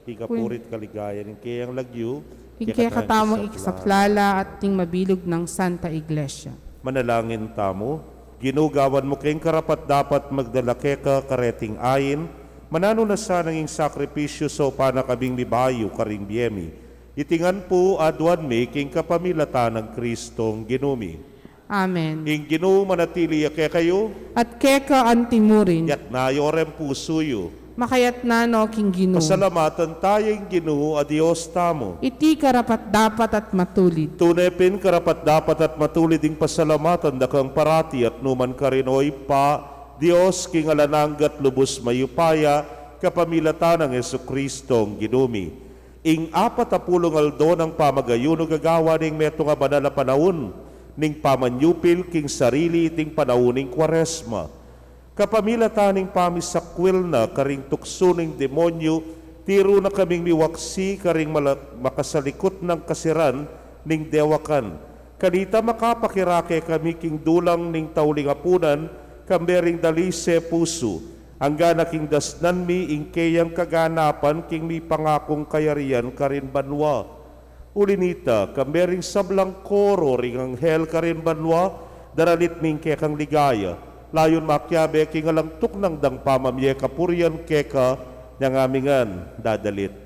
Speaker 4: Ikapurit kaligaya ng kayang lagyo,
Speaker 3: Kaya katamong iksaplala at ting mabilog ng Santa Iglesia.
Speaker 4: Manalangin tamo, ginugawan mo kayong karapat dapat magdala keka kareting ayin, manano na sa nanging sakripisyo so panakabing mibayo karing biyemi. Itingan po adwan mi king kapamilata ng Kristong ginumi.
Speaker 3: Amen.
Speaker 4: Ing Ginoo manatili ke kayo,
Speaker 3: At keka antimurin,
Speaker 4: yat nayorem pusuyo.
Speaker 3: makayat na no king Ginoo.
Speaker 4: Pasalamatan tayong Ginoo a Dios tamo.
Speaker 3: Iti karapat dapat at matulid.
Speaker 4: Tunepin karapat dapat at matulid ding pasalamatan dakang parati at numan karinoy pa Dios king alananggat lubos mayupaya kapamilata ng Jesukristong ginumi. Ing 40 aldo ng pamagayuno gagawa ning meto nga banal na panahon ning pamanyupil king sarili iting panahon ning Kwaresma. Kapamilata ning pamisakwil na karing tukso ning demonyo, tiro na kaming miwaksi karing makasalikot ng kasiran ning dewakan. Kanita makapakirake kami king dulang ning taulingapunan, kambering dalise puso, hangga naking dasnan mi ingkeyang kaganapan king mi pangakong kayarian karin banwa. Ulinita, kambering sablang koro ring anghel karin banwa, daralit ming kekang ligaya. Layon makyabe king alangtuk ng dang pamamye kapuryan keka ng amingan dadalit.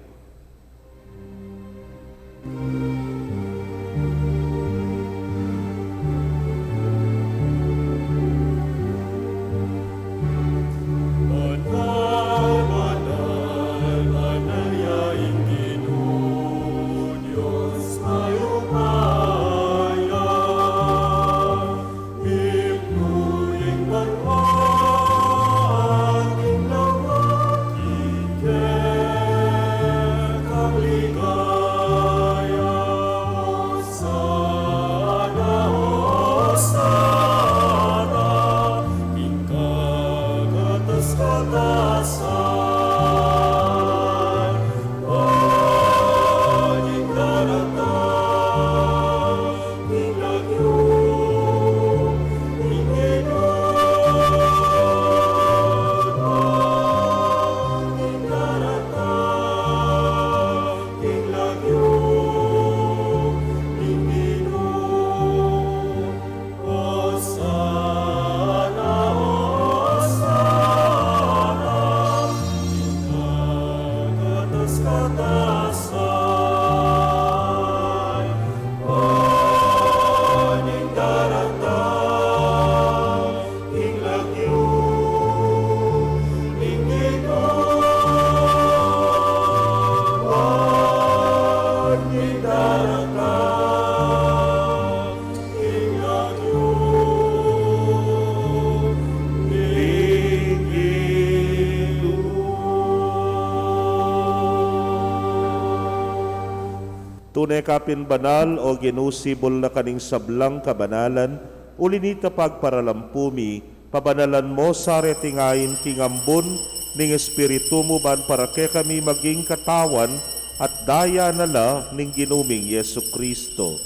Speaker 4: Tunay kapin banal o ginusibol na kaning sablang kabanalan, ulinita pagparalampumi, pabanalan mo sa retingayin kingambon ning espiritu mo ban para kay kami maging katawan at daya nala ning ginuming Yesu Kristo.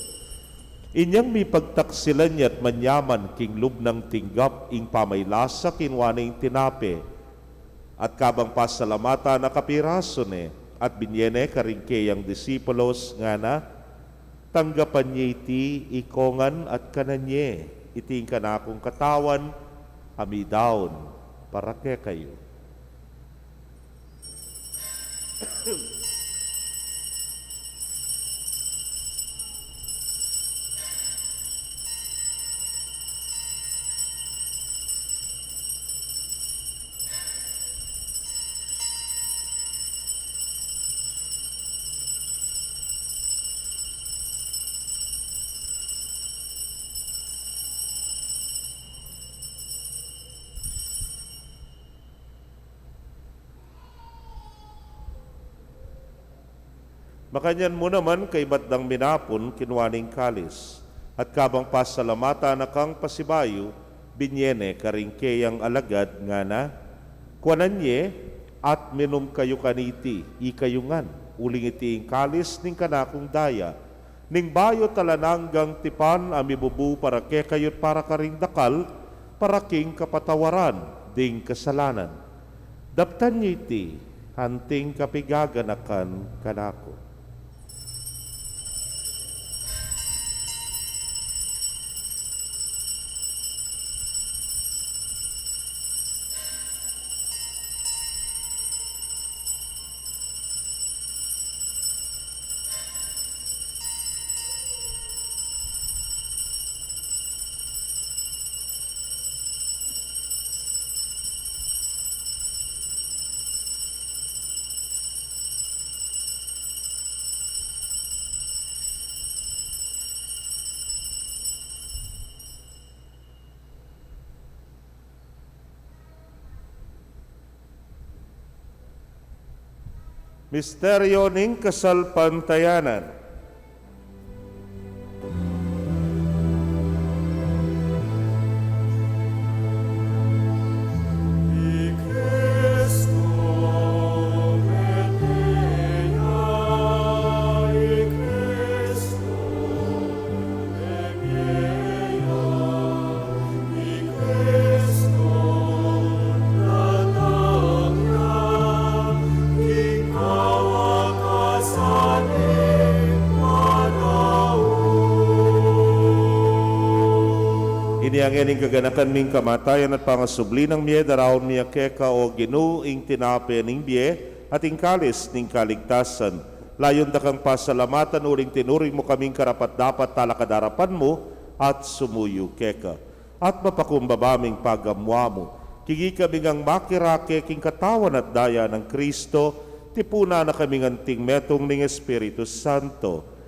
Speaker 4: Inyang mi pagtaksilan niya at manyaman king lubnang tinggap ing pamaylasa kinwaning tinape at kabang pasalamata na kapiraso ne at binyene karingkeyang disipulos nga na tanggapan niya iti ikongan at kananye iting kanakong katawan hamidaon para kay kayo. Makanyan mo naman kay batdang minapon kinwaning kalis, at kabang pasalamata na kang pasibayo, binyene karingkeyang alagad nga na, kwananye at minum kayo kaniti, ikayungan, uling itiing kalis ning kanakong daya, ning bayo talananggang tipan amibubu para ke kayot para karing dakal, para king kapatawaran, ding kasalanan. Daptan niyo iti, hanting kapigaganakan kanako. Misteryo ning kasalpantayanan.
Speaker 5: Ni Cristo Medea, ni Cristo Medea, ni Cristo Nadamya,
Speaker 4: Iniangin ing kaganakan ming kamatayan at pangasubli ng miye daraon miya keka o ginu ing tinape ning biye at ing kalis ning kaligtasan. Layon da kang pasalamatan uling tinuring mo kaming karapat dapat talakadarapan mo at sumuyo keka. At mapakumbabaming pagamwa mo. Kigi kaming ang makirake king katawan at daya ng Kristo, tipuna na kaming anting metong ning Espiritu Santo.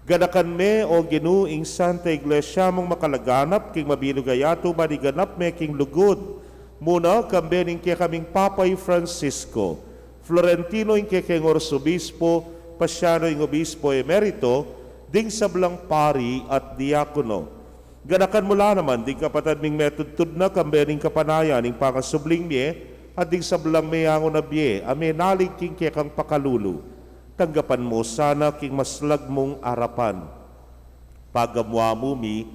Speaker 4: Ganakan me o ginuing Santa Iglesia mong makalaganap king mabinugayato maniganap me king lugod. Muna kambening kaya kaming Papay Francisco, Florentino ing kaya king Orsobispo, Pasiano ing Obispo Emerito, ding sablang pari at diakono. Ganakan mula naman ding kapatad ming metudtud na kambening kapanayan ing pangasubling miye at ding sablang mayango na biye ame nalig king kaya kang pakalulu. Tanggapan mo sana king maslag mong arapan. Pagamwa mo mi,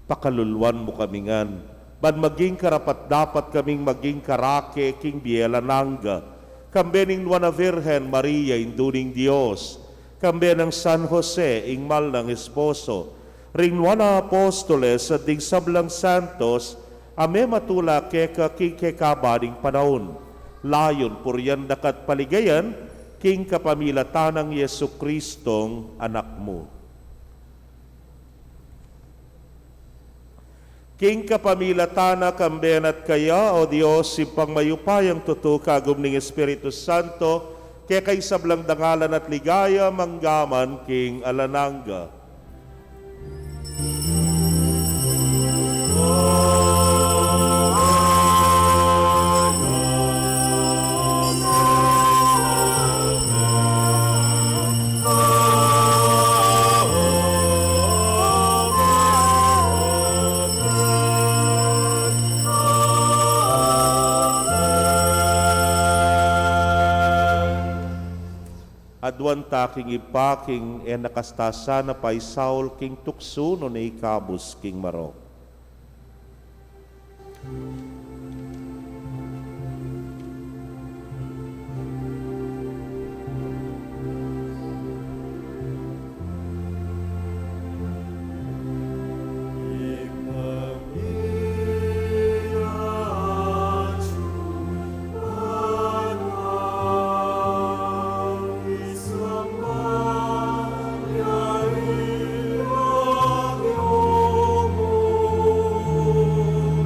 Speaker 4: pakalulwan mo kamingan. Ban maging karapat dapat kaming maging karake king biela nangga. Kambe ning Nuana Virgen Maria induning Dios. Kambe ng San Jose ing mal ng esposo. Ring Nuana Apostoles at ding sablang santos, ame matula keka king kekabading panahon. Layon puryan dakat paligayan, king kapamilatan ng Yesu Kristong anak mo. King kapamilatan na kamben at kaya, o Diyos, simpang mayupayang tuto kagum ning Espiritu Santo, kaya kay sablang dangalan at ligaya manggaman king alanangga. Adwan taking ipaking nakastasa na pay Saul king tukso no na ikabus king Marok.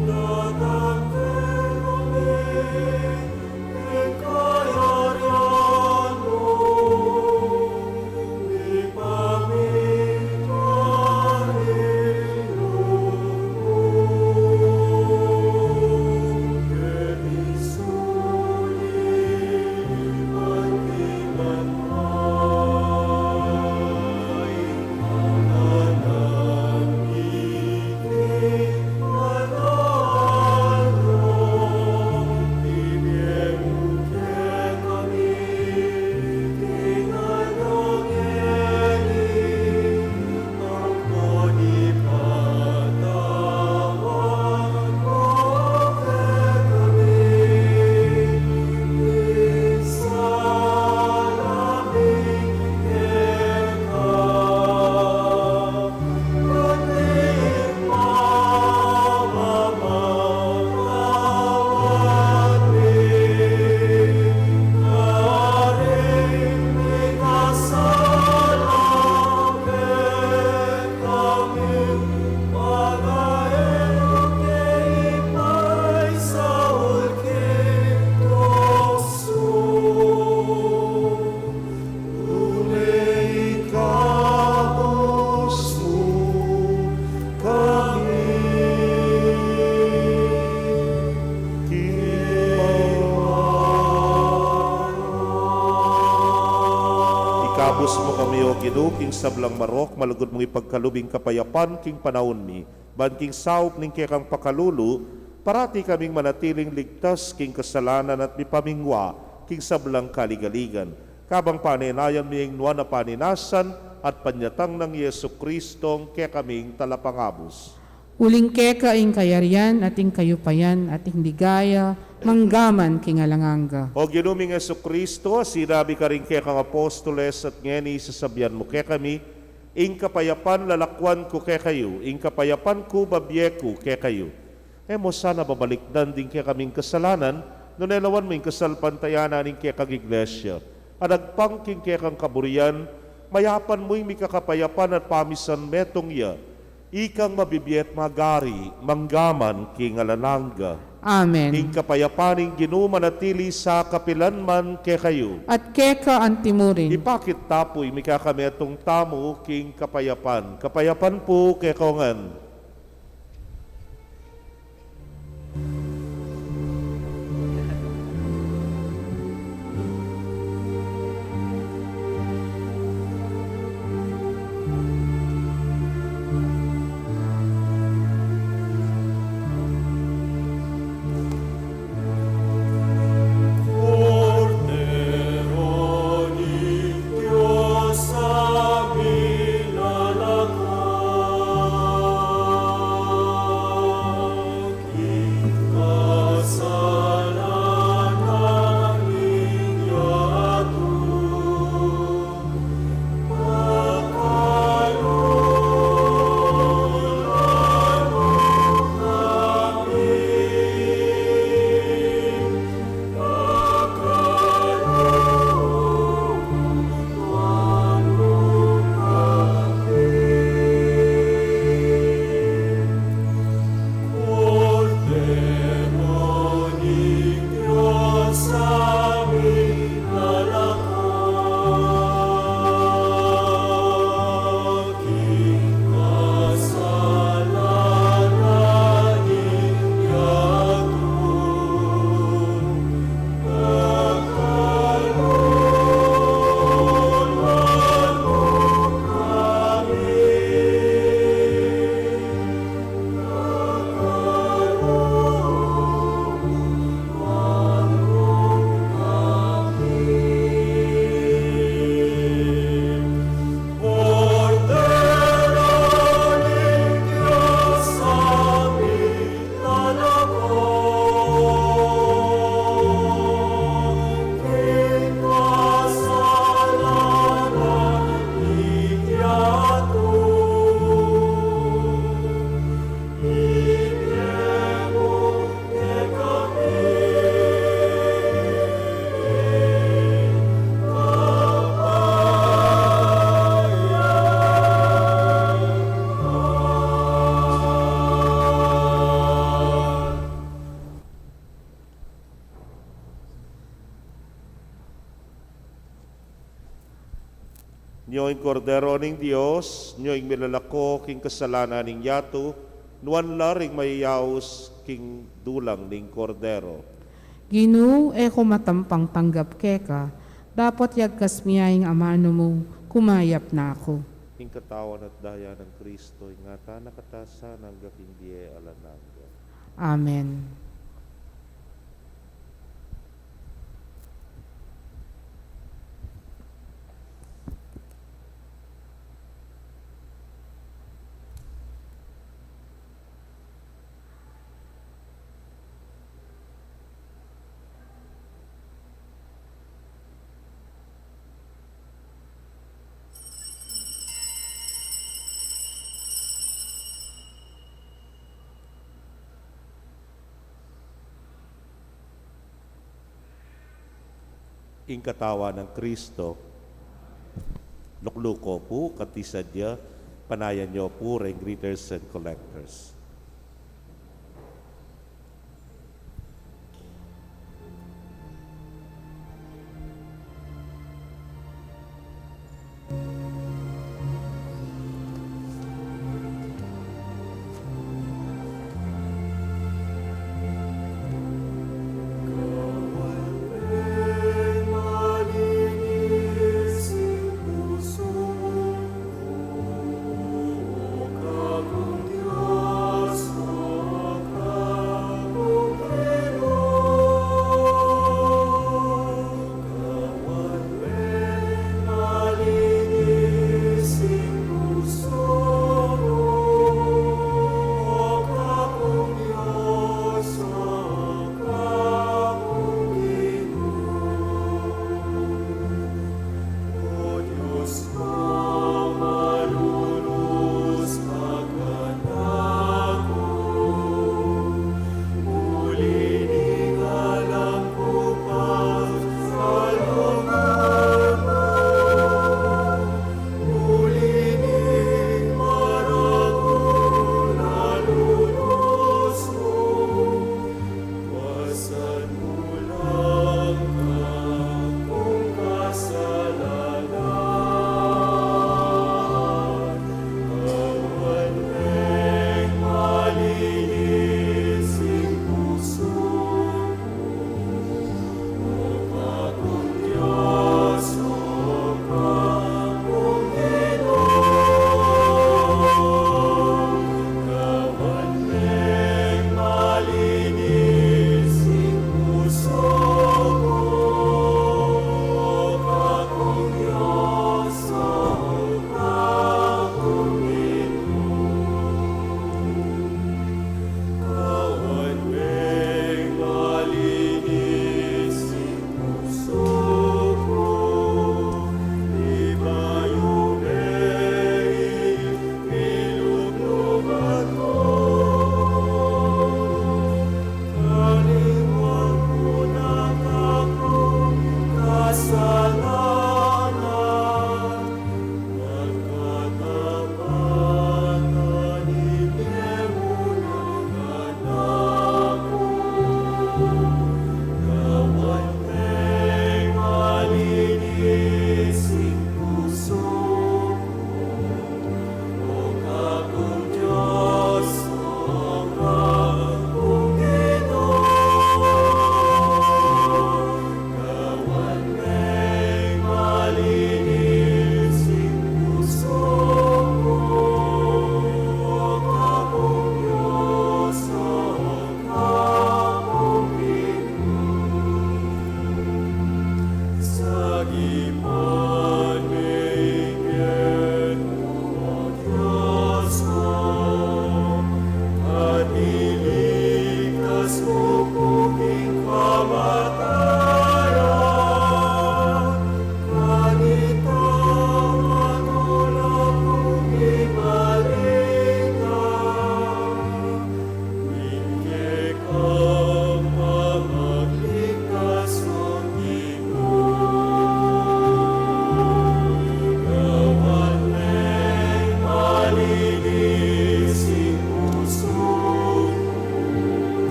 Speaker 5: Dadang
Speaker 4: Ikabus mo kami o Ginoo king sablang marok, malugod mong ipagkalubing kapayapan king panahon mi, ban king saop ning kekang pakalulu, parati kaming manatiling ligtas king kasalanan at mipamingwa king sablang kaligaligan. Kabang paninayan miyeng nuwan na paninasan at panyatang ng Yesu Kristong kaya kaming talapangabos.
Speaker 3: Uling keka ing kayarian at ing kayupayan at ing ligaya, manggaman king alanganga.
Speaker 4: O ginuming Yesu Kristo, sinabi ka rin kaya kang apostoles at ngeni sasabihan mo kaya kami, ing kapayapan lalakwan ko kaya kayo, ing kapayapan ko babyeku kaya kayo. Mo sana babalikdan din kaya kaming kasalanan, no nelawan mo ing kasalpantayanan ing kaya kang iglesia. Adagpangking kaya kang kaburian, mayapan mo ing mikakapayapan at pamisan metong ya, ikang mabibiyet magari, manggaman king alananga.
Speaker 3: Amen.
Speaker 4: Ing kapayapaning ginumanatili sa kapilanman kay kayo.
Speaker 3: At keka antimurin.
Speaker 4: Ipakit tapoy mikakametong tamo king kapayapan. Kapayapan po kay kongan.
Speaker 5: Cordero ni Dios amin alakak, kasalanan inyatu, Cordero ni Dios amin alakak, kasalanan inyatu, Nyo'ing kordero ning Dios, nyo'ing milalako king kasalanan ning yatu, nuan laring mayayaos king dulang ning kordero.
Speaker 3: Ginoo, eko matampang tanggap keka, dapat yagkas miyaing amano mo, kumayap na ako.
Speaker 4: Ing katawan at daya ng Kristo, ing ata nakatasan ang gaking diye alananga.
Speaker 3: Amen.
Speaker 4: Ing katawan ng Kristo, lukluko po, katisadya, panayan nyo po, ring greeters and collectors.
Speaker 5: malinis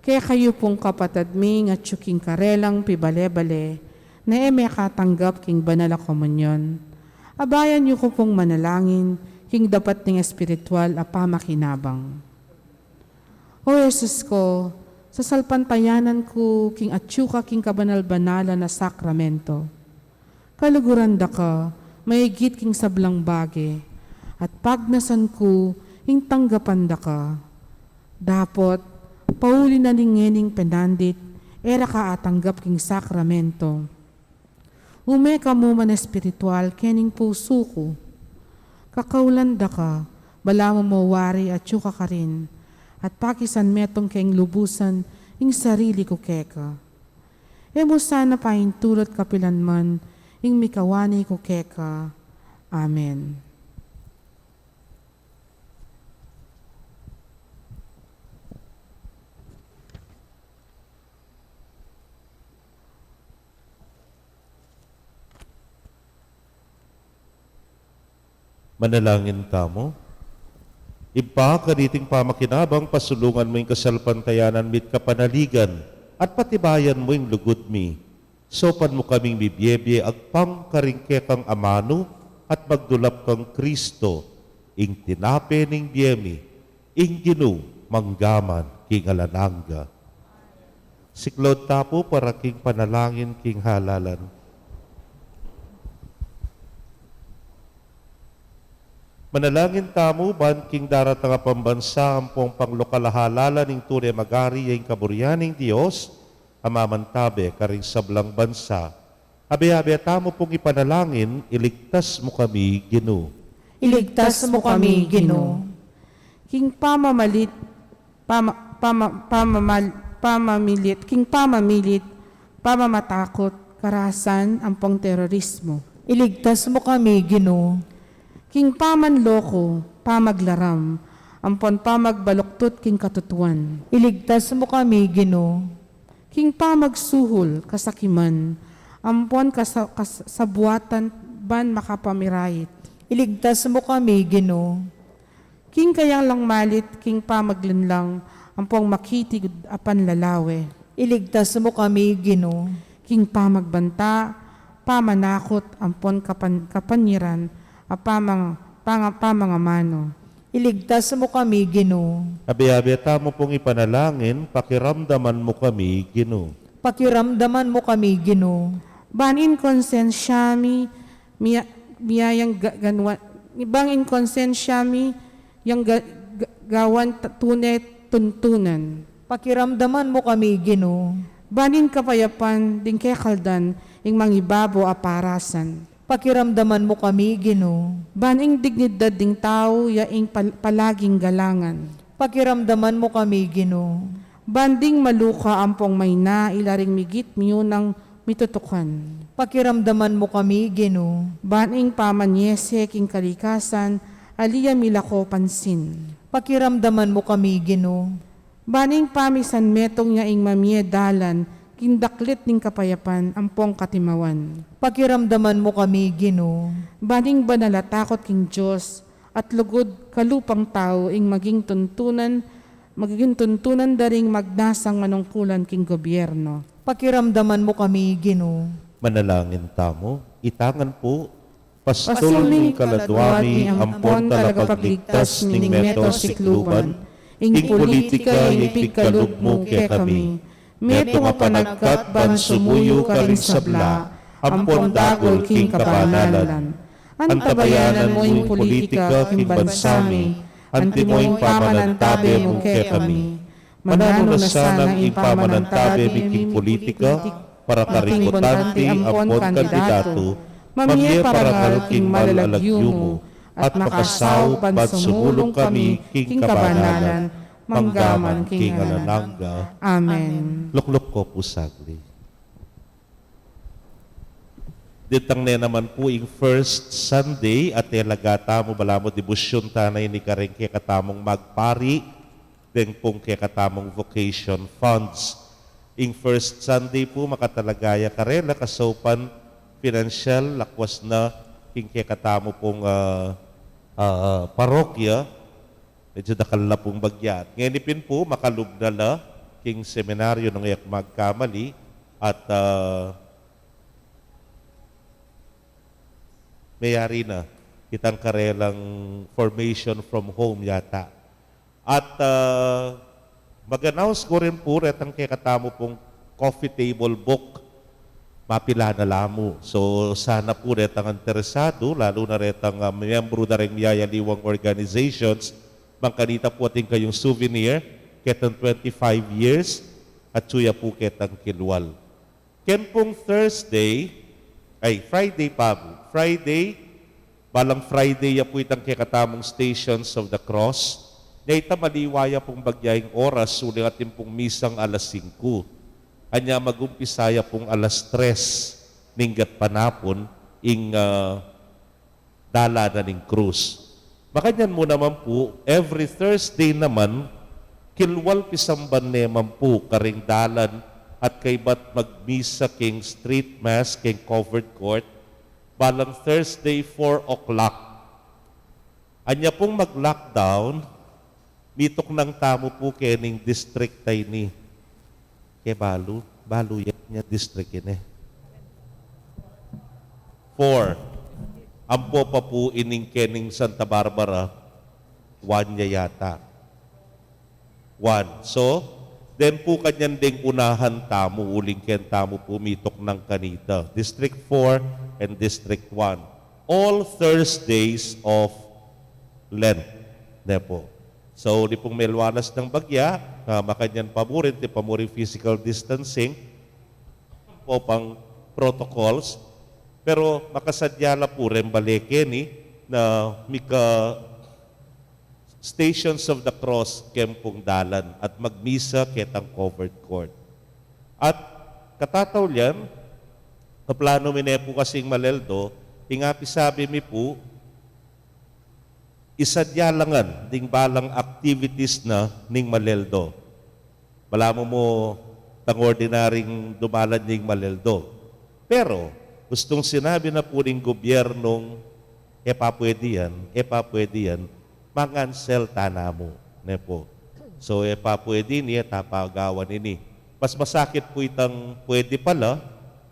Speaker 3: Kaya kayo pong kapatid mi nga tsuking karelang pibale-bale na eme katanggap king banal a komunyon. Abayan niyo ko pong manalangin king dapat ning espiritual a pamakinabang. O Jesus ko, sa salpantayanan ko king atsuka king kabanal-banala na sakramento. Kaluguran da ka, maigit king sablang bage, at pagnasan ko, ing tanggapan da ka. Dapot, pauli na ningening penandit, era ka atanggap king sakramento. Ume ka mo man espiritual, kening puso ko. Kakaulan da ka, bala mo mawari at tsuka ka rin, at pakisan metong keng lubusan, ing sarili ko keka. Emo sana paintulot kapilan man, ing mikawani ko keka. Amen.
Speaker 4: Manalangin tamo. Iba kaniting pamakinabang pasulungan mo yung kasalpantayanan mit kapanaligan at patibayan mo yung lugod mi. Sopan mo kaming bibyebye agpang karingkekang amano at magdulap kang Kristo ing tinape ning biyemi ing ginu manggaman king alananga. Siklod tapo para king panalangin king halalan. Manalangin tamo, ban king daratang pambansa ang pong panglokalahalala ning tunay magari yung kaburyaning Diyos, amamantabe karing sablang bansa. Abe-abe tamo pong ipanalangin, iligtas mo kami, Ginoo.
Speaker 1: Iligtas mo kami, Ginoo.
Speaker 3: King pamamalit, pamamilit, pamamatakot, karahasan ang pong terorismo.
Speaker 1: Iligtas mo kami, Ginoo.
Speaker 3: King pamanloko, pamaglaram, ampon pamagbaluktot king katutuan.
Speaker 1: Iligtas mo kami, Ginoo.
Speaker 3: King pamagsuhol, kasakiman, ampon kasabuatan ban makapamirayit.
Speaker 1: Iligtas mo kami, Ginoo.
Speaker 3: King kayang lang malit, king pamaglinlang, ampong makitig apan lalawe.
Speaker 1: Iligtas mo kami, Ginoo.
Speaker 3: King pamagbanta, pamanakot, ampon kapanyiran, pamangamano.
Speaker 1: Iligtas mo kami, Ginoo.
Speaker 4: Abe-abe tamo pong ipanalangin, pakiramdaman mo kami, Ginoo.
Speaker 1: Pakiramdaman mo kami, Ginoo.
Speaker 3: Banin konsensyami, miyayang ganwan, ibang inkonsensyami, yung gawan tunay tuntunan.
Speaker 1: Pakiramdaman mo kami, Ginoo.
Speaker 3: Banin kapayapan, din kay kaldan, ing mangibabo aparasan.
Speaker 1: Pakiramdaman mo kami, Ginoo.
Speaker 3: Baning dignidad ding tao, yaing palaging galangan.
Speaker 1: Pakiramdaman mo kami, Ginoo.
Speaker 3: Banding maluka ampong may na, ilaring migit miyo ng mitutukan.
Speaker 1: Pakiramdaman mo kami, Ginoo.
Speaker 3: Baning pamanyese king kalikasan, aliya milako pansin.
Speaker 1: Pakiramdaman mo kami, Ginoo.
Speaker 3: Baning pamisan metong yaing mamiedalan, kindaklit ning kapayapan, ampong katimawan.
Speaker 1: Pakiramdaman mo kami, Ginoo.
Speaker 3: Baning banalatakot king Diyos, at lugod kalupang tao, ing maging tuntunan daring magnasang manungkulan king gobyerno.
Speaker 1: Pakiramdaman mo kami, Ginoo.
Speaker 4: Manalangin tamo, itangan po,
Speaker 3: Pasulning
Speaker 4: pastol ning kaladwami, ampon talapagligtas ning meto sikluban, ing politika ing pigkalugmo kaya kami. Meto nga panagkat ban sumuyo ka rin sabla, ampon dagol king kabanalan. Antabayanan mo ing politika king bansami, anti mo ing pamanantabe mo kaya kami. Manano na sana ing pamanantabe king politika, para karikotante ampon kandidato, mamye parangal king malalagyo mo, at makasaw ban sumulong kami king kabanalan, manggaman king alananga.
Speaker 3: Amen.
Speaker 4: Lukluk ko po sagli. Ditang na naman po yung first Sunday at telagata mo bala mo debusyon tanay ni karengke katamong magpari den pong kaya katamong vocation funds. Yung first Sunday po makatalagaya karela kasopan financial lakwas na king kaya katamo pong parokya. Medyo dakal na pong bagyat. Ngenipin po, makalubna na king seminaryo ng iyak magkamali at mayari na kitang karelang formation from home yata. At mag-announce ko rin po retang kay katamo pong coffee table book mapila na lamo. So sana po retang interesado, lalo na retang miyembro na rin miyayaliwang organizations, mangkanita po ating kayong souvenir, ketang 25 years, at suya po ketang kilwal. Ken pong Friday, balang Friday ya po itang kekatamong Stations of the Cross, na itamaliwaya pong bagyaing oras, suling ating pong misang alas 5. Anya magumpisaya pong alas 3 ninggat panapon ing dala na ning krus. Makanyan mo naman po, every Thursday naman, kilwal pisamban neman po karing dalan at kay bat magmisa king street mass king covered court balang Thursday 4 o'clock. Anya pong mag-lockdown, mitok ng tamo po kening district tay ni. Kaya balu yan niya district yun eh. 4. Ampo pa po ining kening Santa Barbara, 1 niya yata. 1. So, then po kanyan ding unahan tamo, uling ken tamo pumitok ng kanita. District 4 and District 1. All Thursdays of Lent. Nepo. So, di pong melwanas ng bagya, makanyan pamurin, di pamurin physical distancing, po pang protocols, pero makasadya la po rin baleke na mika Stations of the Cross kempong dalan at magmisa ketang covered court. At katataw liyan, kaplano mi po kasing Maleldo, tingapi sabi mi po, isadyalangan ding balang activities na ning Maleldo. Malamo mo tang ordinaryong dumalan ning Maleldo. Pero gustong sinabi na po ning gobyernong pwede yan, mangansel tanamo. Nepo. So pwede niya tapagawan ini. Mas masakit po itang pwede pala,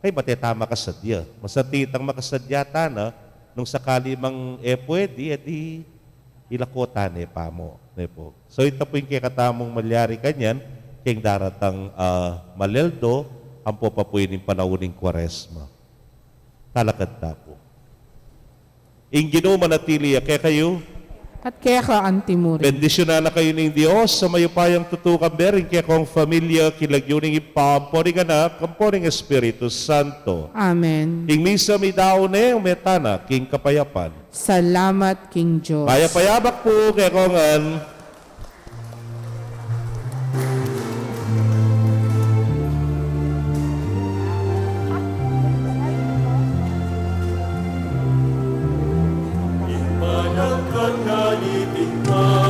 Speaker 4: kay matetama kasadya. Masatitang makasadya tana, nung sakali mang pwede, edi ilakota ne pa mo. Nepo. So ito po yung kikatamong malyari kanyan, kayong daratang Maleldo, ang po pa po yung panauning Kwaresma. Talakad na po. Ingino manatili kaya kayo,
Speaker 3: At kaya ka antimuri.
Speaker 4: bendisyonan na kayo ng Diyos sa mayupayang tutukan berin kaya kong familia kilagyuning ipamporing anak, kamporing Espiritu Santo.
Speaker 3: Amen.
Speaker 4: King misa mi daone, umetana, king kapayapan.
Speaker 3: Salamat, King Diyos.
Speaker 4: Payapayabak po kaya kongan.
Speaker 7: Ipanangkan nga ni Tingman